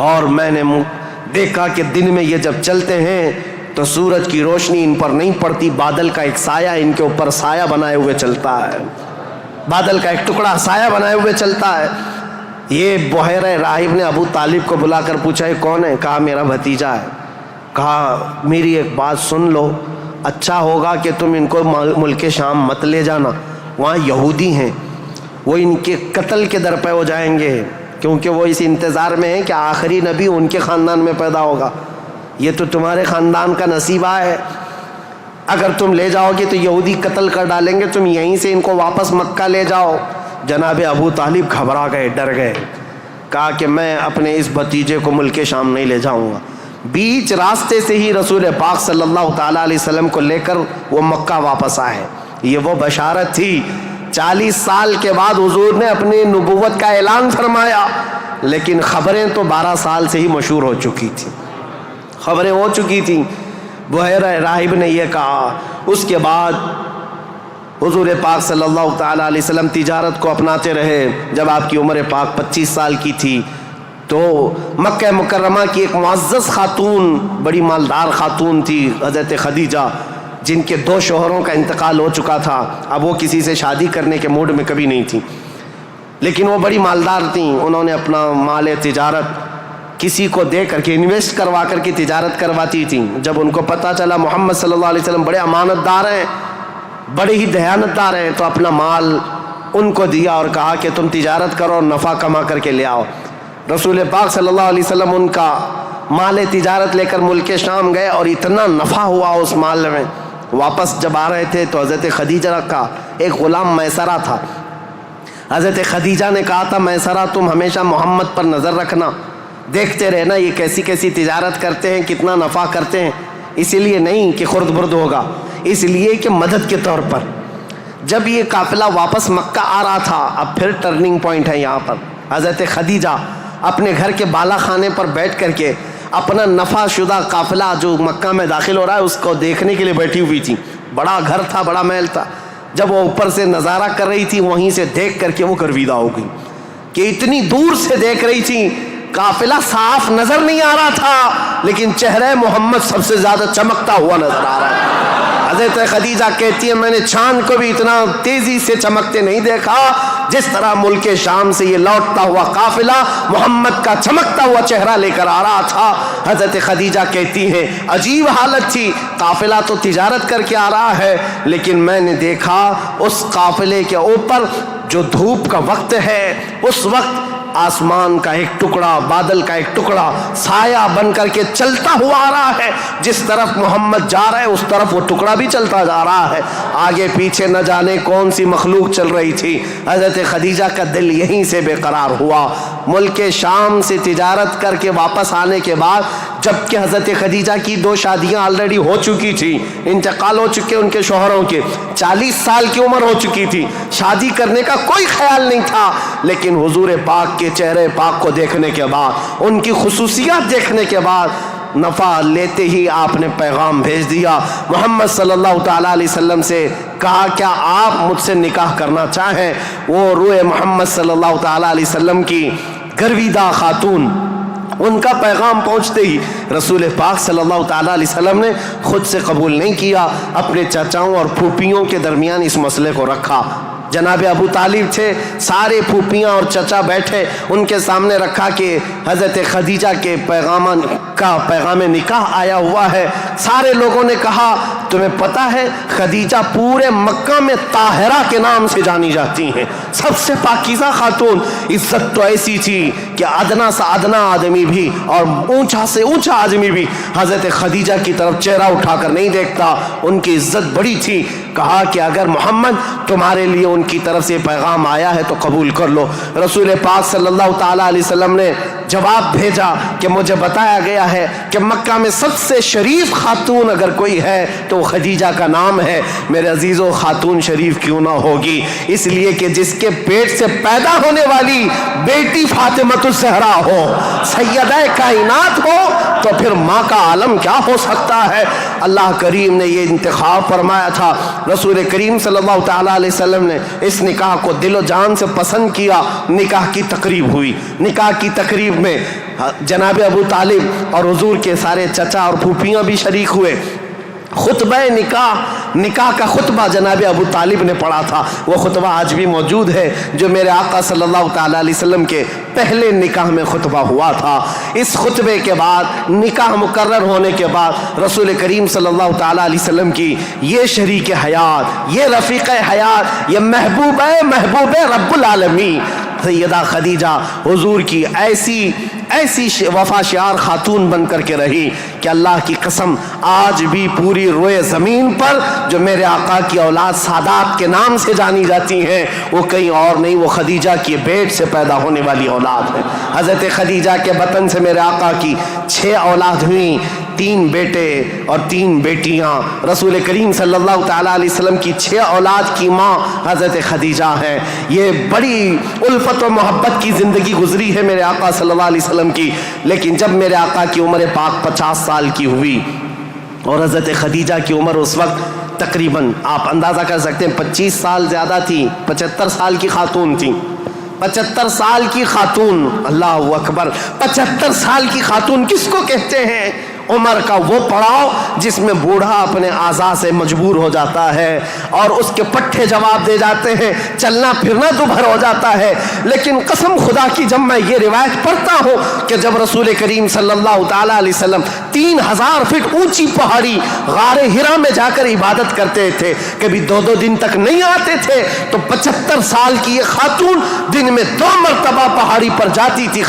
اور میں نے دیکھا کہ دن میں یہ جب چلتے ہیں تو سورج کی روشنی ان پر نہیں پڑتی، بادل کا ایک سایہ ان کے اوپر سایہ بنائے ہوئے چلتا ہے، بادل کا ایک ٹکڑا سایہ بنائے ہوئے چلتا ہے. یہ بحیرہ راہب نے ابو طالب کو بلا کر پوچھا یہ کون ہے؟ کہا میرا بھتیجا ہے. کہا میری ایک بات سن لو، اچھا ہوگا کہ تم ان کو ملک شام مت لے جانا، وہاں یہودی ہیں، وہ ان کے قتل کے در پہ ہو جائیں گے، کیونکہ وہ اس انتظار میں ہیں کہ آخری نبی ان کے خاندان میں پیدا ہوگا. یہ تو تمہارے خاندان کا نصیبہ ہے، اگر تم لے جاؤ گے تو یہودی قتل کر ڈالیں گے، تم یہیں سے ان کو واپس مکہ لے جاؤ. جناب ابو طالب گھبرا گئے، ڈر گئے. کہا کہ میں اپنے اس بھتیجے کو ملک شام نہیں لے جاؤں گا. بیچ راستے سے ہی رسول پاک صلی اللہ تعالیٰ علیہ وسلم کو لے کر وہ مکہ واپس آئے. یہ وہ بشارت تھی، 40 سال کے بعد حضور نے اپنی نبوت کا اعلان فرمایا، لیکن خبریں تو 12 سال سے ہی مشہور ہو چکی تھیں، خبریں ہو چکی تھیں. بحیرہ راہب نے یہ کہا. اس کے بعد حضور پاک صلی اللہ تعالیٰ علیہ وسلم تجارت کو اپناتے رہے. جب آپ کی عمر پاک 25 سال کی تھی تو مکہ مکرمہ کی ایک معزز خاتون، بڑی مالدار خاتون تھی، حضرت خدیجہ، جن کے 2 شوہروں کا انتقال ہو چکا تھا. اب وہ کسی سے شادی کرنے کے موڈ میں کبھی نہیں تھیں، لیکن وہ بڑی مالدار تھیں. انہوں نے اپنا مال تجارت کسی کو دے کر کے انویسٹ کروا کر کے تجارت کرواتی تھیں. جب ان کو پتہ چلا محمد صلی اللہ علیہ وسلم بڑے امانت دار ہیں، بڑے ہی دیانت دار ہیں، تو اپنا مال ان کو دیا اور کہا کہ تم تجارت کرو اور نفع کما کر کے لے آؤ. رسول پاک صلی اللہ علیہ وسلم ان کا مال تجارت لے کر ملک شام گئے اور اتنا نفع ہوا اس مال میں. واپس جب آ رہے تھے تو حضرت خدیجہ کا ایک غلام میسرہ تھا. حضرت خدیجہ نے کہا تھا میسرہ تم ہمیشہ محمد پر نظر رکھنا، دیکھتے رہنا یہ کیسی کیسی تجارت کرتے ہیں، کتنا نفع کرتے ہیں. اسی لیے نہیں کہ خرد برد ہوگا، اس لیے کہ مدد کے طور پر. جب یہ قافلہ واپس مکہ آ رہا تھا، اب پھر ٹرننگ پوائنٹ ہے یہاں پر. حضرت خدیجہ اپنے گھر کے بالا خانے پر بیٹھ کر کے اپنا نفع شدہ قافلہ جو مکہ میں داخل ہو رہا ہے اس کو دیکھنے کے لیے بیٹھی ہوئی تھی. بڑا گھر تھا، بڑا محل تھا. جب وہ اوپر سے نظارہ کر رہی تھی، وہیں سے دیکھ کر کے وہ گرویدہ ہو گئی کہ اتنی دور سے دیکھ رہی تھی، قافلہ صاف نظر نہیں آ رہا تھا، لیکن چہرہ محمد سب سے زیادہ چمکتا ہوا نظر آ رہا ہے. حضرت خدیجہ کہتی ہے میں نے چاند کو بھی اتنا تیزی سے چمکتے نہیں دیکھا جس طرح ملک شام سے یہ لوٹتا ہوا قافلہ محمد کا چمکتا ہوا چہرہ لے کر آ رہا تھا. حضرت خدیجہ کہتی ہیں عجیب حالت تھی، قافلہ تو تجارت کر کے آ رہا ہے، لیکن میں نے دیکھا اس قافلے کے اوپر جو دھوپ کا وقت ہے اس وقت آسمان کا ایک ٹکڑا، بادل کا ایک ٹکڑا سایہ بن کر کے چلتا ہوا آ رہا ہے. جس طرف محمد جا رہا ہے اس طرف وہ ٹکڑا بھی چلتا جا رہا ہے. آگے پیچھے نہ جانے کون سی مخلوق چل رہی تھی. حضرت خدیجہ کا دل یہیں سے بے قرار ہوا. ملک شام سے تجارت کر کے واپس آنے کے بعد، جبکہ حضرت خدیجہ کی 2 شادیاں آلریڈی ہو چکی تھی، انتقال ہو چکے ان کے شوہروں کے، 40 سال کی عمر ہو چکی تھی، شادی کرنے کا کوئی خیال نہیں تھا. لیکن حضور پاک کے چہرے پاک کو دیکھنے کے بعد، ان کی خصوصیات دیکھنے کے بعد، نفع لیتے ہی آپ نے پیغام بھیج دیا محمد صلی اللہ تعالیٰ علیہ وسلم سے. کہا کیا آپ مجھ سے نکاح کرنا چاہیں؟ وہ روح محمد صلی اللہ تعالیٰ علیہ وسلم کی گرویدہ خاتون، ان کا پیغام پہنچتے ہی رسول پاک صلی اللہ تعالیٰ علیہ وسلم نے خود سے قبول نہیں کیا، اپنے چچاؤں اور پھوپھیوں کے درمیان اس مسئلے کو رکھا. جناب ابو طالب تھے، سارے پھوپھیاں اور چچا بیٹھے، ان کے سامنے رکھا کہ حضرت خدیجہ کے پیغام نکاح آیا ہوا ہے. سارے لوگوں نے کہا تمہیں پتہ ہے خدیجہ پورے مکہ میں طاہرہ کے نام سے جانی جاتی ہیں، سب سے پاکیزہ خاتون۔ عزت تو ایسی تھی کہ ادنا سے ادنا آدمی بھی اور اونچا سے اونچا آدمی بھی حضرت خدیجہ کی طرف چہرہ اٹھا کر نہیں دیکھتا، ان کی عزت بڑی تھی۔ کہا کہ اگر محمد تمہارے لیے ان کی طرف سے پیغام آیا ہے تو قبول کر لو۔ رسول پاک صلی اللہ تعالیٰ علیہ وسلم نے جواب بھیجا کہ مجھے بتایا گیا ہے کہ مکہ میں سب سے شریف خاتون اگر کوئی ہے تو خدیجہ کا نام ہے۔ میرے عزیزو، خاتون شریف کیوں نہ ہوگی؟ اس لیے کہ جس کے پیٹ سے پیدا ہونے والی بیٹی فاطمہ الزہرا ہو، سیدہ کائنات ہو، تو پھر ماں کا عالم کیا ہو سکتا ہے؟ اللہ کریم نے یہ انتخاب فرمایا تھا۔ رسول کریم صلی اللہ تعالیٰ علیہ وسلم نے اس نکاح کو دل و جان سے پسند کیا۔ نکاح کی تقریب ہوئی۔ نکاح کی تقریب میں جناب ابو طالب اور حضور کے سارے چچا اور پھوپھیاں بھی شریک ہوئے۔ خطبہ نکاح کا خطبہ جناب ابو طالب نے پڑھا تھا۔ وہ خطبہ آج بھی موجود ہے جو میرے آقا صلی اللہ تعالیٰ علیہ وسلم کے پہلے نکاح میں خطبہ ہوا تھا۔ اس خطبے کے بعد نکاح مقرر ہونے کے بعد رسول کریم صلی اللہ تعالیٰ علیہ وسلم کی یہ شریک حیات، یہ رفیق حیات، یہ محبوب رب العالمین سیدہ خدیجہ حضور کی ایسی وفا شعار خاتون بن کر کے رہی کہ اللہ کی قسم آج بھی پوری روئے زمین پر جو میرے آقا کی اولاد سادات کے نام سے جانی جاتی ہیں وہ کہیں اور نہیں، وہ خدیجہ کی بیٹ سے پیدا ہونے والی اولاد ہے۔ حضرت خدیجہ کے بطن سے میرے آقا کی 6 اولاد ہوئیں، 3 بیٹے اور 3 بیٹیاں۔ رسول کریم صلی اللہ تعالیٰ علیہ وسلم کی 6 اولاد کی ماں حضرت خدیجہ ہیں۔ یہ بڑی الفت و محبت کی زندگی گزری ہے میرے آقا صلی اللہ علیہ وسلم کی، لیکن جب میرے آقا کی عمر پاک 50 سال کی ہوئی اور حضرت خدیجہ کی عمر اس وقت تقریباً آپ اندازہ کر سکتے ہیں 25 سال زیادہ تھی، 75 سال کی خاتون تھی۔ 75 سال کی خاتون، اللہ اکبر، 75 سال کی خاتون کس کو کہتے ہیں؟ عمر کا وہ پڑاؤ جس میں بوڑھا اپنے اعضاء سے مجبور ہو جاتا ہے اور اس کے پٹھے جواب دے جاتے ہیں، چلنا پھرنا دوبھر ہو جاتا ہے۔ لیکن قسم خدا کی جب میں یہ روایت پڑھتا ہوں کہ جب رسول کریم صلی اللہ تعالیٰ علیہ وسلم 3000 فٹ اونچی پہاڑی غار ہرا میں جا کر عبادت کرتے تھے، کبھی 2 دن تک نہیں آتے تھے، تو 75 سال کی یہ خاتون دن میں 2 مرتبہ پہاڑی پر جاتی تھی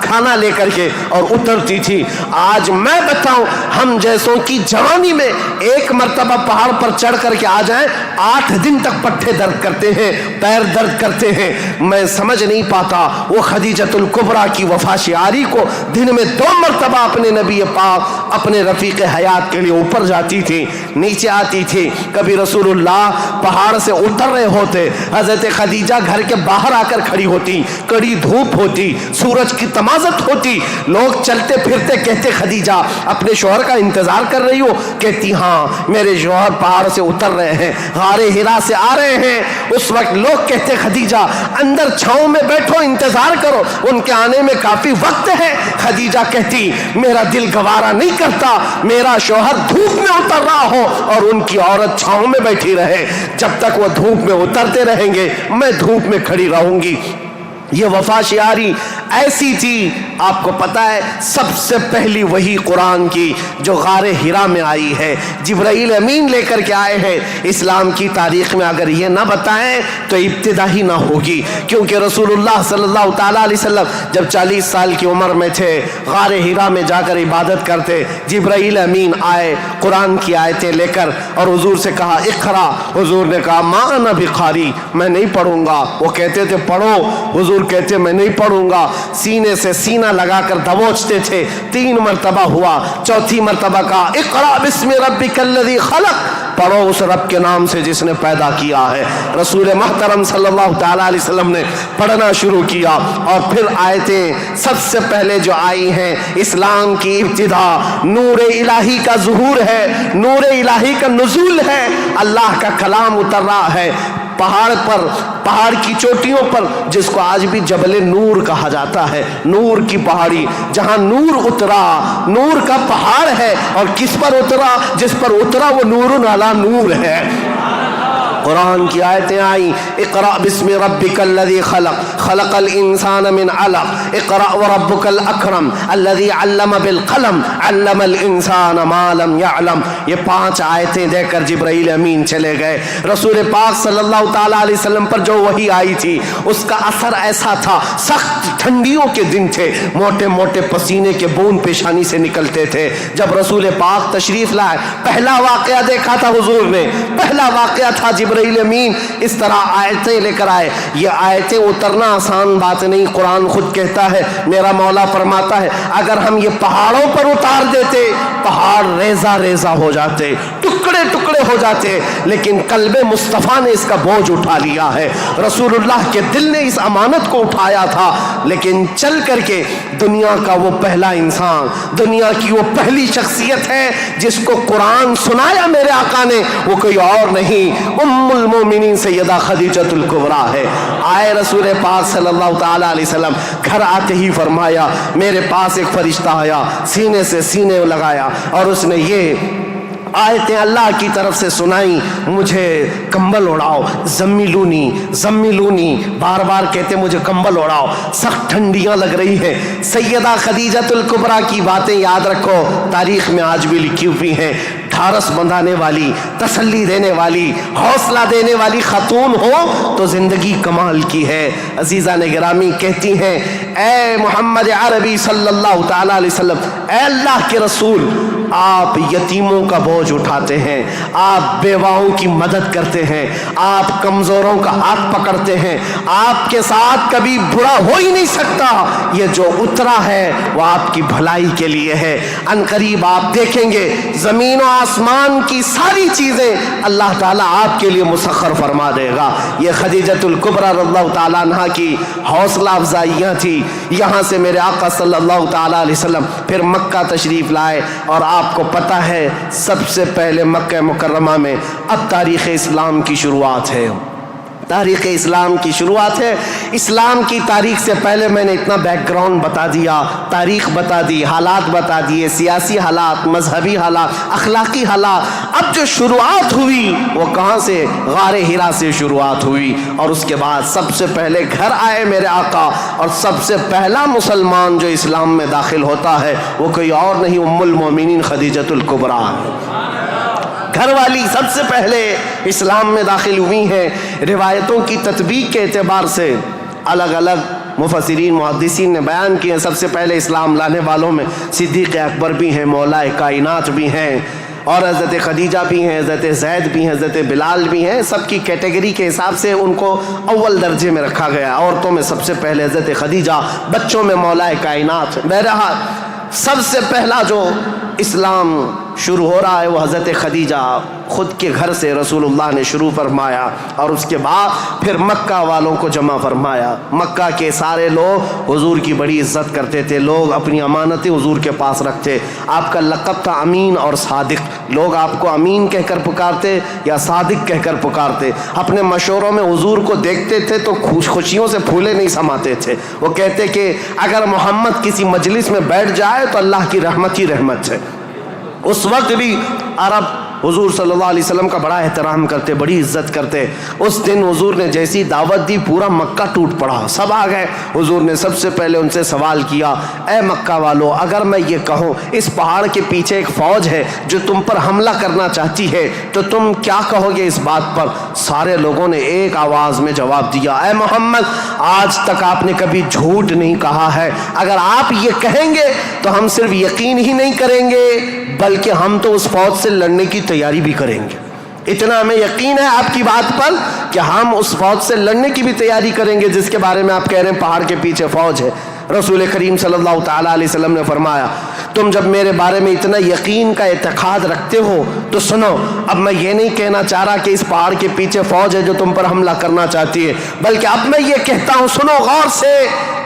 کھانا لے کر کے اور اترتی تھی۔ آج میں بتاؤں ہم جیسوں کی جوانی میں 1 مرتبہ پہاڑ پر چڑھ کر کے آ جائیں 8 دن تک پٹھے درد کرتے ہیں، پیر درد کرتے ہیں۔ میں سمجھ نہیں پاتا وہ خدیجۃ الکبریٰ کی وفا شعاری کو دن میں 2 مرتبہ اپنے نبی پاک اپنے رفیق حیات کے لیے اوپر جاتی تھی، نیچے آتی تھی۔ کبھی رسول اللہ پہاڑ سے اتر رہے ہوتے، حضرت خدیجہ گھر کے باہر آ کر کھڑی ہوتی، کڑی دھوپ ہوتی، سورج کی تمازت ہوتی، لوگ چلتے پھرتے کہتے خدیجہ اپنے شوہر کا انتظار کر رہی ہو؟ کہتی ہاں میرے شوہر پہاڑ سے اتر رہے ہیں، غار ہرا سے آ رہے ہیں۔ اس وقت لوگ کہتے خدیجہ اندر چھاؤں میں بیٹھو، انتظار کرو، ان کے آنے میں کافی وقت ہے۔ خدیجہ کہتی میرا دل گوارا نہیں کرتا میرا شوہر دھوپ میں اتر رہا ہو اور ان کی عورت چھاؤں میں بیٹھی رہے، جب تک وہ دھوپ میں اترتے رہیں گے میں دھوپ میں کھڑی رہوں گی۔ یہ وفا شعاری ایسی تھی، آپ کو پتا ہے سب سے پہلی وہی قرآن کی جو غار ہرا میں آئی ہے، جبرائیل امین لے کر کے آئے ہیں۔ اسلام کی تاریخ میں اگر یہ نہ بتائیں تو ابتدا ہی نہ ہوگی، کیونکہ رسول اللہ صلی اللہ تعالیٰ علیہ وسلم جب 40 سال کی عمر میں تھے، غار ہرا میں جا کر عبادت کرتے، جبرائیل امین آئے قرآن کی آیتیں لے کر اور حضور سے کہا اقرا۔ حضور نے کہا ما انا بقاری، میں نہیں پڑھوں گا۔ وہ کہتے تھے پڑھو، حضور کہتے میں نہیں پڑھوں گا، سینے سے سینہ لگا کر دبوچتے تھے۔ 3 مرتبہ ہوا، 4تھی مرتبہ کہا اقرا بسم ربک الذی خلق، پڑھو اس رب کے نام سے جس نے پیدا کیا ہے۔ رسول محترم صلی اللہ تعالیٰ علیہ وسلم نے پڑھنا شروع کیا اور پھر آیتیں سب سے پہلے جو آئی ہیں، اسلام کی ابتدا نور الہی کا ظہور ہے، نور الہی کا نزول ہے، اللہ کا کلام اتر رہا ہے پہاڑ پر، پہاڑ کی چوٹیوں پر، جس کو آج بھی جبل نور کہا جاتا ہے، نور کی پہاڑی، جہاں نور اترا، نور کا پہاڑ ہے، اور کس پر اترا؟ جس پر اترا وہ نور علی نور ہے۔ قرآن کی آیتیں آئیں، اقرأ بسم ربک الذی خلق خلق الانسان من علق اقرأ وربک الاکرم الذی علم بالقلم علم الانسان ما لم يعلم. یہ 5 آیتیں دے کر جبرائیل امین چلے گئے. رسول پاک صلی اللہ تعالیٰ علیہ وسلم پر جو وحی آئی تھی اس کا اثر ایسا تھا، سخت ٹھنڈیوں کے دن تھے، موٹے موٹے پسینے کے بوند پیشانی سے نکلتے تھے. جب رسول پاک تشریف لائے پہلا واقعہ دیکھا تھا حضور نے، پہلا واقعہ تھا جبرائیل امین اس طرح آیتیں لے کر آئے. یہ آیتیں اترنا آسان بات نہیں. قرآن خود کہتا ہے، میرا مولا فرماتا ہے اگر ہم یہ پہاڑوں پر اتار دیتے پہاڑ ریزہ ریزہ ہو جاتے، ٹکڑے ٹکڑے ہو جاتے، لیکن قلب مصطفیٰ نے اس کا بوجھ اٹھا لیا ہے. رسول اللہ کے دل نے اس امانت کو اٹھایا تھا، لیکن چل کر کے دنیا کا وہ پہلا انسان، دنیا کی وہ پہلی شخصیت ہے جس کو قرآن سنایا میرے آقا نے، وہ کوئی اور نہیں، ام المومنین سیدہ خدیجۃ الکبریٰ ہے. آئے رسول پاک صلی اللہ تعالیٰ علیہ وسلم، گھر آتے ہی فرمایا میرے پاس ایک فرشتہ آیا، سینے سے سینے لگایا اور اس نے یہ آیتیں اللہ کی طرف سے سنائی، مجھے کمبل اڑاؤ، زمیلونی زمیلونی، بار بار کہتے مجھے کمبل اڑاؤ، سخت ٹھنڈیاں لگ رہی ہیں. سیدہ خدیجۃ الکبریٰ کی باتیں یاد رکھو، تاریخ میں آج بھی لکھی ہوئی ہیں. ڈھارس بندھانے والی، تسلی دینے والی، حوصلہ دینے والی خاتون ہو تو زندگی کمال کی ہے. عزیزان گرامی کہتی ہیں اے محمد عربی صلی اللہ تعالیٰ علیہ وسلم، اے اللہ کے رسول، آپ یتیموں کا بوجھ اٹھاتے ہیں، آپ بیواؤں کی مدد کرتے ہیں، آپ کمزوروں کا ہاتھ پکڑتے ہیں، آپ کے ساتھ کبھی برا ہو ہی نہیں سکتا. یہ جو اترا ہے وہ آپ کی بھلائی کے لیے ہے. ان قریب آپ دیکھیں گے زمین و آسمان کی ساری چیزیں اللہ تعالیٰ آپ کے لیے مسخر فرما دے گا. یہ خدیجۃ الکبریٰ رضی اللہ تعالیٰ عنہ کی حوصلہ افزائیاں تھی. یہاں سے میرے آقا صلی اللہ تعالیٰ علیہ وسلم پھر مکہ تشریف لائے، اور آپ کو پتہ ہے سب سے پہلے مکہ مکرمہ میں اب تاریخ اسلام کی شروعات ہے. تاریخ اسلام کی شروعات ہے. اسلام کی تاریخ سے پہلے میں نے اتنا بیک گراؤنڈ بتا دیا، تاریخ بتا دی، حالات بتا دیے، سیاسی حالات، مذہبی حالات، اخلاقی حالات. اب جو شروعات ہوئی وہ کہاں سے؟ غار حرا سے شروعات ہوئی. اور اس کے بعد سب سے پہلے گھر آئے میرے آقا، اور سب سے پہلا مسلمان جو اسلام میں داخل ہوتا ہے وہ کوئی اور نہیں، ام المومنین خدیجۃ الکبریٰ. گھر والی سب سے پہلے اسلام میں داخل ہوئی ہیں. روایتوں کی تطبیق کے اعتبار سے الگ الگ مفسرین محدثین نے بیان کیے ہیں. سب سے پہلے اسلام لانے والوں میں صدیق اکبر بھی ہیں، مولا کائنات بھی ہیں، اور حضرت خدیجہ بھی ہیں، حضرت زید بھی ہیں، حضرت بلال بھی ہیں. سب کی کیٹیگری کے حساب سے ان کو اول درجے میں رکھا گیا. عورتوں میں سب سے پہلے حضرت خدیجہ، بچوں میں مولا کائنات. بہرحال سب سے پہلا جو اسلام شروع ہو رہا ہے وہ حضرت خدیجہ خود کے گھر سے رسول اللہ نے شروع فرمایا، اور اس کے بعد پھر مکہ والوں کو جمع فرمایا. مکہ کے سارے لوگ حضور کی بڑی عزت کرتے تھے، لوگ اپنی امانتیں حضور کے پاس رکھتے. آپ کا لقب تھا امین اور صادق. لوگ آپ کو امین کہہ کر پکارتے یا صادق کہہ کر پکارتے. اپنے مشوروں میں حضور کو دیکھتے تھے تو خوشیوں سے پھولے نہیں سماتے تھے. وہ کہتے کہ اگر محمد کسی مجلس میں بیٹھ جائے تو اللہ کی رحمت ہی رحمت ہے. اس وقت بھی عرب حضور صلی اللہ علیہ وسلم کا بڑا احترام کرتے، بڑی عزت کرتے. اس دن حضور نے جیسی دعوت دی پورا مکہ ٹوٹ پڑا، سب آ گئے. حضور نے سب سے پہلے ان سے سوال کیا، اے مکہ والو، اگر میں یہ کہوں اس پہاڑ کے پیچھے ایک فوج ہے جو تم پر حملہ کرنا چاہتی ہے تو تم کیا کہو گے اس بات پر؟ سارے لوگوں نے ایک آواز میں جواب دیا، اے محمد، آج تک آپ نے کبھی جھوٹ نہیں کہا ہے. اگر آپ یہ کہیں گے تو ہم صرف یقین ہی نہیں کریں گے بلکہ ہم تو اس فوج سے لڑنے کی تیاری بھی کریں گے. اتنا ہمیں یقین ہے آپ کی بات پر کہ ہم اس فوج سے لڑنے کی بھی تیاری کریں گے جس کے بارے میں آپ کہہ رہے ہیں پہاڑ کے پیچھے فوج ہے. رسول کریم صلی اللہ تعالیٰ علیہ وسلم نے فرمایا، تم جب میرے بارے میں اتنا یقین کا اعتقاد رکھتے ہو تو سنو، اب میں یہ نہیں کہنا چاہ رہا کہ اس پہاڑ کے پیچھے فوج ہے جو تم پر حملہ کرنا چاہتی ہے، بلکہ اب میں یہ کہتا ہوں، سنو غور سے،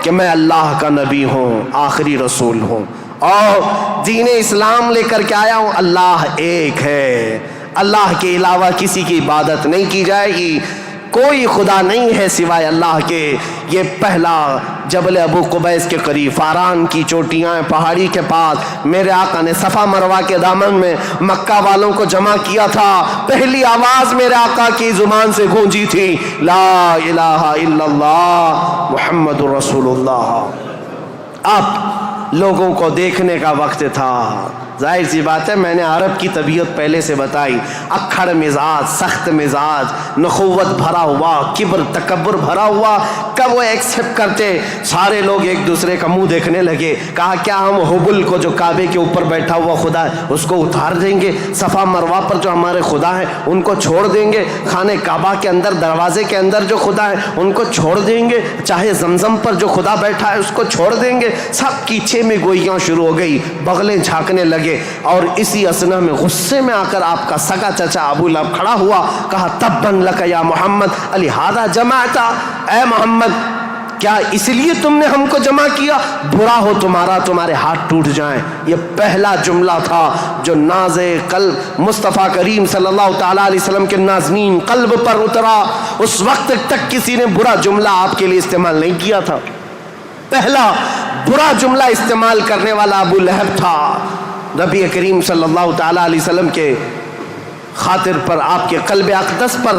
کہ میں اللہ کا نبی ہوں، آخری رسول ہوں، اور دین اسلام لے کر کے آیا ہوں. اللہ ایک ہے، اللہ کے علاوہ کسی کی عبادت نہیں کی جائے گی. کوئی خدا نہیں ہے سوائے اللہ کے۔ یہ پہلا جبل ابو قبیس کے قریب فاران کی چوٹیاں پہاڑی کے پاس میرے آقا نے صفا مروہ کے دامن میں مکہ والوں کو جمع کیا تھا۔ پہلی آواز میرے آقا کی زبان سے گونجی تھی، لا الہ الا اللہ محمد رسول اللہ۔ اب لوگوں کو دیکھنے کا وقت تھا۔ ظاہر سی بات ہے، میں نے عرب کی طبیعت پہلے سے بتائی، اکھڑ مزاج، سخت مزاج، نخوت بھرا ہوا، کبر تکبر بھرا ہوا۔ کب وہ ایکسپٹ کرتے؟ سارے لوگ ایک دوسرے کا منہ دیکھنے لگے۔ کہا کیا ہم حبل کو جو کعبے کے اوپر بیٹھا ہوا خدا ہے اس کو اتار دیں گے؟ صفا مروہ پر جو ہمارے خدا ہیں ان کو چھوڑ دیں گے؟ خانہ کعبہ کے اندر دروازے کے اندر جو خدا ہے ان کو چھوڑ دیں گے؟ چاہے زمزم پر جو خدا بیٹھا ہے اس کو چھوڑ دیں گے؟ سب کیچے میں گوئیاں شروع ہو گئی، بغلیں جھانکنے لگے۔ اور اسی اثنا میں غصے میں آ کر آپ کا سگا چچا ابو لہب کھڑا ہوا، کہا تبن لک یا محمد لہذا جمعتا، اے محمد کیا اس لیے تم نے ہم کو جمع کیا؟ برا ہو تمہارا، تمہارے ہاتھ ٹوٹ جائیں۔ یہ پہلا جملہ تھا جو ناز قلب مصطفیٰ کریم صلی اللہ تعالیٰ علیہ وسلم کے نازنین قلب پر اترا۔ اس وقت تک کسی نے برا جملہ آپ کے لیے استعمال نہیں کیا تھا۔ پہلا برا جملہ استعمال کرنے والا ابو لہب تھا۔ نبی کریم صلی اللہ تعالیٰ علیہ وسلم کے خاطر پر، آپ کے قلب اقدس پر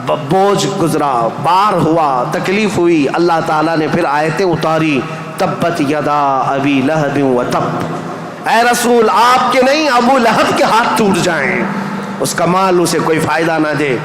بوجھ گزرا، بار ہوا، تکلیف ہوئی۔ اللہ تعالیٰ نے پھر آیتیں اتاری، تبت یدا ابی لہب و تب، اے رسول آپ کے نہیں ابو لہب کے ہاتھ ٹوٹ جائیں، اس کا مال اسے کوئی فائدہ نہ دے۔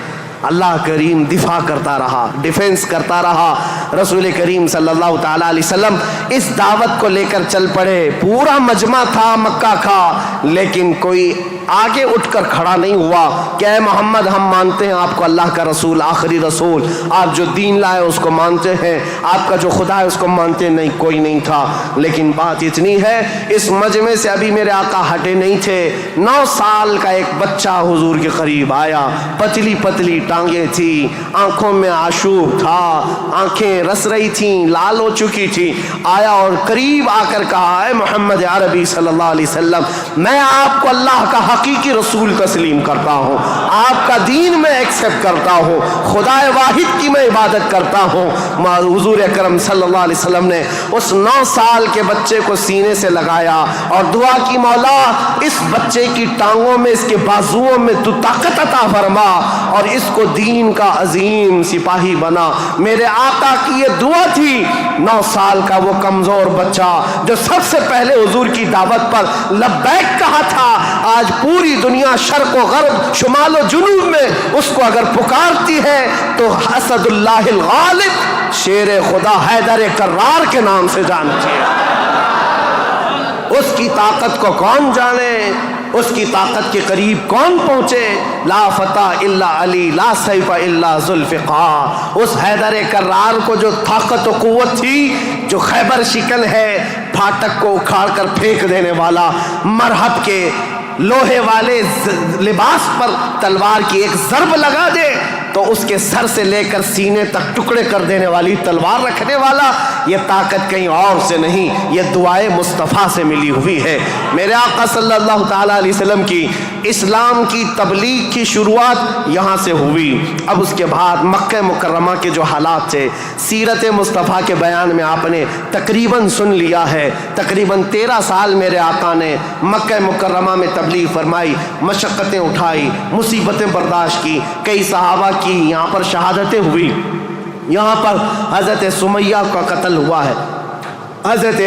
اللہ کریم دفاع کرتا رہا، ڈیفنس کرتا رہا۔ رسول کریم صلی اللہ تعالیٰ علیہ وسلم اس دعوت کو لے کر چل پڑے۔ پورا مجمع تھا مکہ کا، لیکن کوئی آگے اٹھ کر کھڑا نہیں ہوا کہ اے محمد ہم مانتے ہیں آپ کو اللہ کا رسول، آخری رسول، آپ جو دین لائے اس کو مانتے ہیں، آپ کا جو خدا ہے اس کو مانتے ہیں۔ نہیں، کوئی نہیں تھا۔ لیکن بات اتنی ہے، اس مجمع سے ابھی میرے آقا ہٹے نہیں تھے۔ 9 سال کا ایک بچہ حضور کے قریب آیا، پتلی پتلی ٹانگیں تھی، آنکھوں میں آشوب تھا، آنکھیں رس رہی تھیں، لال ہو چکی تھی۔ آیا اور قریب آ کر کہا، اے محمد عربی صلی اللہ علیہ وسلم، میں آپ کو اللہ کا حقیقی رسول تسلیم کرتا ہوں، آپ کا دین میں ایکسپٹ کرتا ہوں، خدا واحد کی میں عبادت کرتا ہوں۔ حضور اکرم صلی اللہ علیہ وسلم نے اس 9 سال کے بچے کو سینے سے لگایا اور دعا کی، مولا اس بچے کی ٹانگوں میں، اس کے بازوؤں میں تو طاقت عطا فرما اور اس کو دین کا عظیم سپاہی بنا۔ میرے آقا کی یہ دعا تھی۔ 9 سال کا وہ کمزور بچہ جو سب سے پہلے حضور کی دعوت پر لبیک کہا تھا، آج پوری دنیا شرق و غرب، شمال و جنوب میں اس کو اگر پکارتی ہے تو اسد اللہ الغالب، شیر خدا حیدر کرار کے نام سے جانتی ہے۔ اس کی طاقت کو کون جانے، اس کی طاقت کے قریب کون پہنچے؟ لا فتح الا علی، لا سیف الا ذوالفقار۔ اس حیدر کرار کو جو طاقت و قوت تھی، جو خیبر شکن ہے، پھاٹک کو اکھاڑ کر پھینک دینے والا، مرحب کے لوہے والے لباس پر تلوار کی ایک ضرب لگا دے تو اس کے سر سے لے کر سینے تک ٹکڑے کر دینے والی تلوار رکھنے والا، یہ طاقت کہیں اور سے نہیں، یہ دعائے مصطفیٰ سے ملی ہوئی ہے۔ میرے آقا صلی اللہ تعالیٰ علیہ وسلم کی اسلام کی تبلیغ کی شروعات یہاں سے ہوئی۔ اب اس کے بعد مکہ مکرمہ کے جو حالات تھے، سیرت مصطفیٰ کے بیان میں آپ نے تقریباً سن لیا ہے۔ تقریباً 13 سال میرے آقا نے مکہ مکرمہ میں تبلیغ فرمائی، مشقتیں اٹھائی، مصیبتیں برداشت کی، کئی صحابہ کی یہاں پر شہادتیں ہوئی۔ یہاں پر حضرت سمیہ کا قتل ہوا ہے، حضرت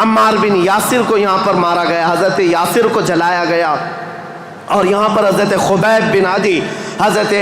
عمار بن یاسر کو یہاں پر مارا گیا، حضرت یاسر کو جلایا گیا، اور یہاں پر حضرت خبیب بن عدی، حضرت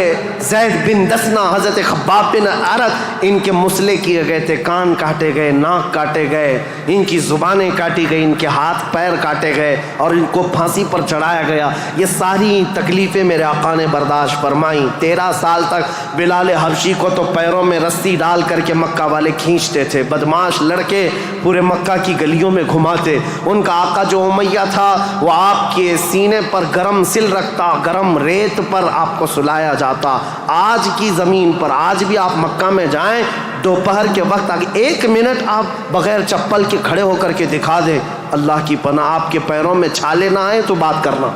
زید بن دسنا، حضرت خباب بن عرت، ان کے مسلے کیے گئے تھے، کان کاٹے گئے، ناک کاٹے گئے، ان کی زبانیں کاٹی گئی، ان کے ہاتھ پیر کاٹے گئے اور ان کو پھانسی پر چڑھایا گیا۔ یہ ساری تکلیفیں میرے آقا نے برداشت فرمائیں۔ 13 سال تک بلال حبشی کو تو پیروں میں رسی ڈال کر کے مکہ والے کھینچتے تھے، بدماش لڑکے پورے مکہ کی گلیوں میں گھماتے۔ ان کا آقا جو امیہ تھا وہ آپ کے سینے پر گرم سل رکھتا، گرم ریت پر آپ کو سلایا جاتا۔ آج کی زمین پر آج بھی آپ مکہ میں جائیں، دوپہر کے وقت 1 منٹ آپ بغیر چپل کے کھڑے ہو کر کے دکھا دیں، اللہ کی پناہ آپ کے پیروں میں چھالے نہ آئیں تو بات کرنا،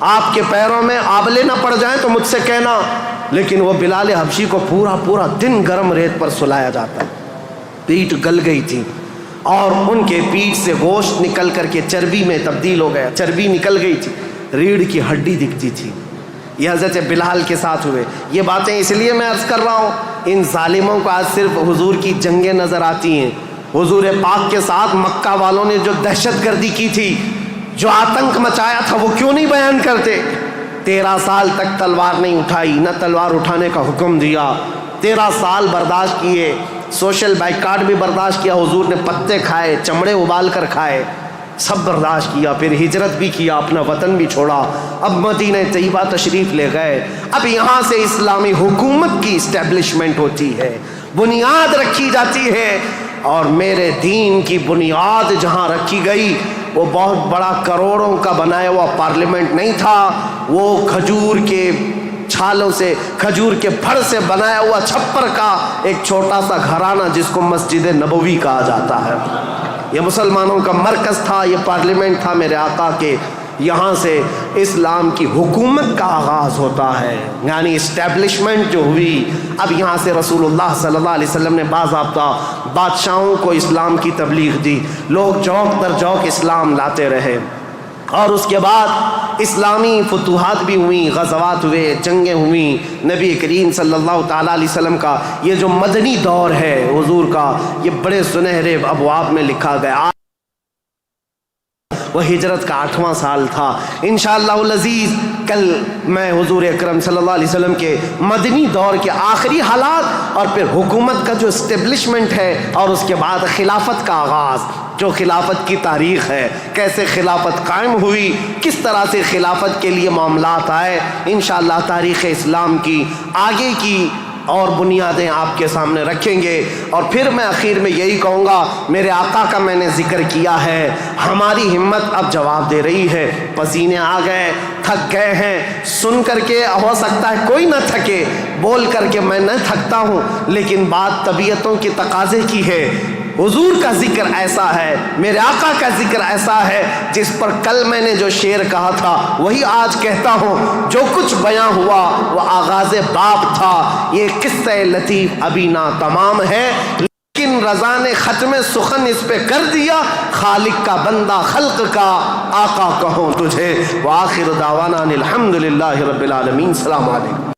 آپ کے پیروں میں آبلے نہ پڑ جائیں تو مجھ سے کہنا، لیکن وہ بلال حبشی کو پورا دن گرم ریت پر سلایا جاتا، پیٹ گل گئی تھی اور ان کے پیٹ سے گوشت نکل کر کے چربی میں تبدیل ہو گیا، چربی نکل گئی تھی، ریڑھ کی ہڈی دکھتی تھی۔ یہ حضرت بلال کے ساتھ ہوئے۔ یہ باتیں اس لیے میں عرض کر رہا ہوں، ان ظالموں کو آج صرف حضور کی جنگیں نظر آتی ہیں۔ حضور پاک کے ساتھ مکہ والوں نے جو دہشت گردی کی تھی، جو آتنک مچایا تھا، وہ کیوں نہیں بیان کرتے؟ 13 سال تک تلوار نہیں اٹھائی، نہ تلوار اٹھانے کا حکم دیا، 13 سال برداشت کیے، سوشل بائیکاٹ بھی برداشت کیا، حضور نے پتے کھائے، چمڑے ابال کر کھائے، سب برداشت کیا، پھر ہجرت بھی کیا، اپنا وطن بھی چھوڑا، اب مدینہ طیبہ تشریف لے گئے۔ اب یہاں سے اسلامی حکومت کی اسٹیبلشمنٹ ہوتی ہے، بنیاد رکھی جاتی ہے، اور میرے دین کی بنیاد جہاں رکھی گئی وہ بہت بڑا کروڑوں کا بنایا ہوا پارلیمنٹ نہیں تھا، وہ کھجور کے چھالوں سے، کھجور کے پھڑ سے بنایا ہوا چھپر کا ایک چھوٹا سا گھرانہ جس کو مسجد نبوی کہا جاتا ہے، یہ مسلمانوں کا مرکز تھا، یہ پارلیمنٹ تھا میرے آقا کے۔ یہاں سے اسلام کی حکومت کا آغاز ہوتا ہے، یعنی اسٹیبلشمنٹ جو ہوئی۔ اب یہاں سے رسول اللہ صلی اللہ علیہ وسلم نے باضابطہ بادشاہوں کو اسلام کی تبلیغ دی، لوگ جوک در جوک اسلام لاتے رہے، اور اس کے بعد اسلامی فتوحات بھی ہوئیں، غزوات ہوئے، جنگیں ہوئیں۔ نبی کریم صلی اللہ تعالیٰ علیہ وسلم کا یہ جو مدنی دور ہے حضور کا، یہ بڑے سنہرے ابواب میں لکھا گیا۔ وہ ہجرت کا 8واں سال تھا۔ انشاءاللہ العزیز کل میں حضور اکرم صلی اللہ علیہ وسلم کے مدنی دور کے آخری حالات اور پھر حکومت کا جو اسٹیبلشمنٹ ہے اور اس کے بعد خلافت کا آغاز، جو خلافت کی تاریخ ہے، کیسے خلافت قائم ہوئی، کس طرح سے خلافت کے لیے معاملات آئے، انشاءاللہ تاریخ اسلام کی آگے کی اور بنیادیں آپ کے سامنے رکھیں گے۔ اور پھر میں آخر میں یہی کہوں گا، میرے آقا کا میں نے ذکر کیا ہے، ہماری ہمت اب جواب دے رہی ہے، پسینے آ گئے، تھک گئے ہیں، سن کر کے ہو سکتا ہے کوئی نہ تھکے، بول کر کے میں نہ تھکتا ہوں، لیکن بات طبیعتوں کی تقاضے کی ہے۔ حضور کا ذکر ایسا ہے، میرے آقا کا ذکر ایسا ہے، جس پر کل میں نے جو شعر کہا تھا وہی آج کہتا ہوں، جو کچھ بیاں ہوا وہ آغاز باب تھا، یہ قصہ لطیف ابھی ناتمام ہے، لیکن رضا نے ختم سخن اس پہ کر دیا، خالق کا بندہ خلق کا آقا کہوں تجھے۔ وآخر دعوانا الحمدللہ رب العالمین۔ السلام علیکم۔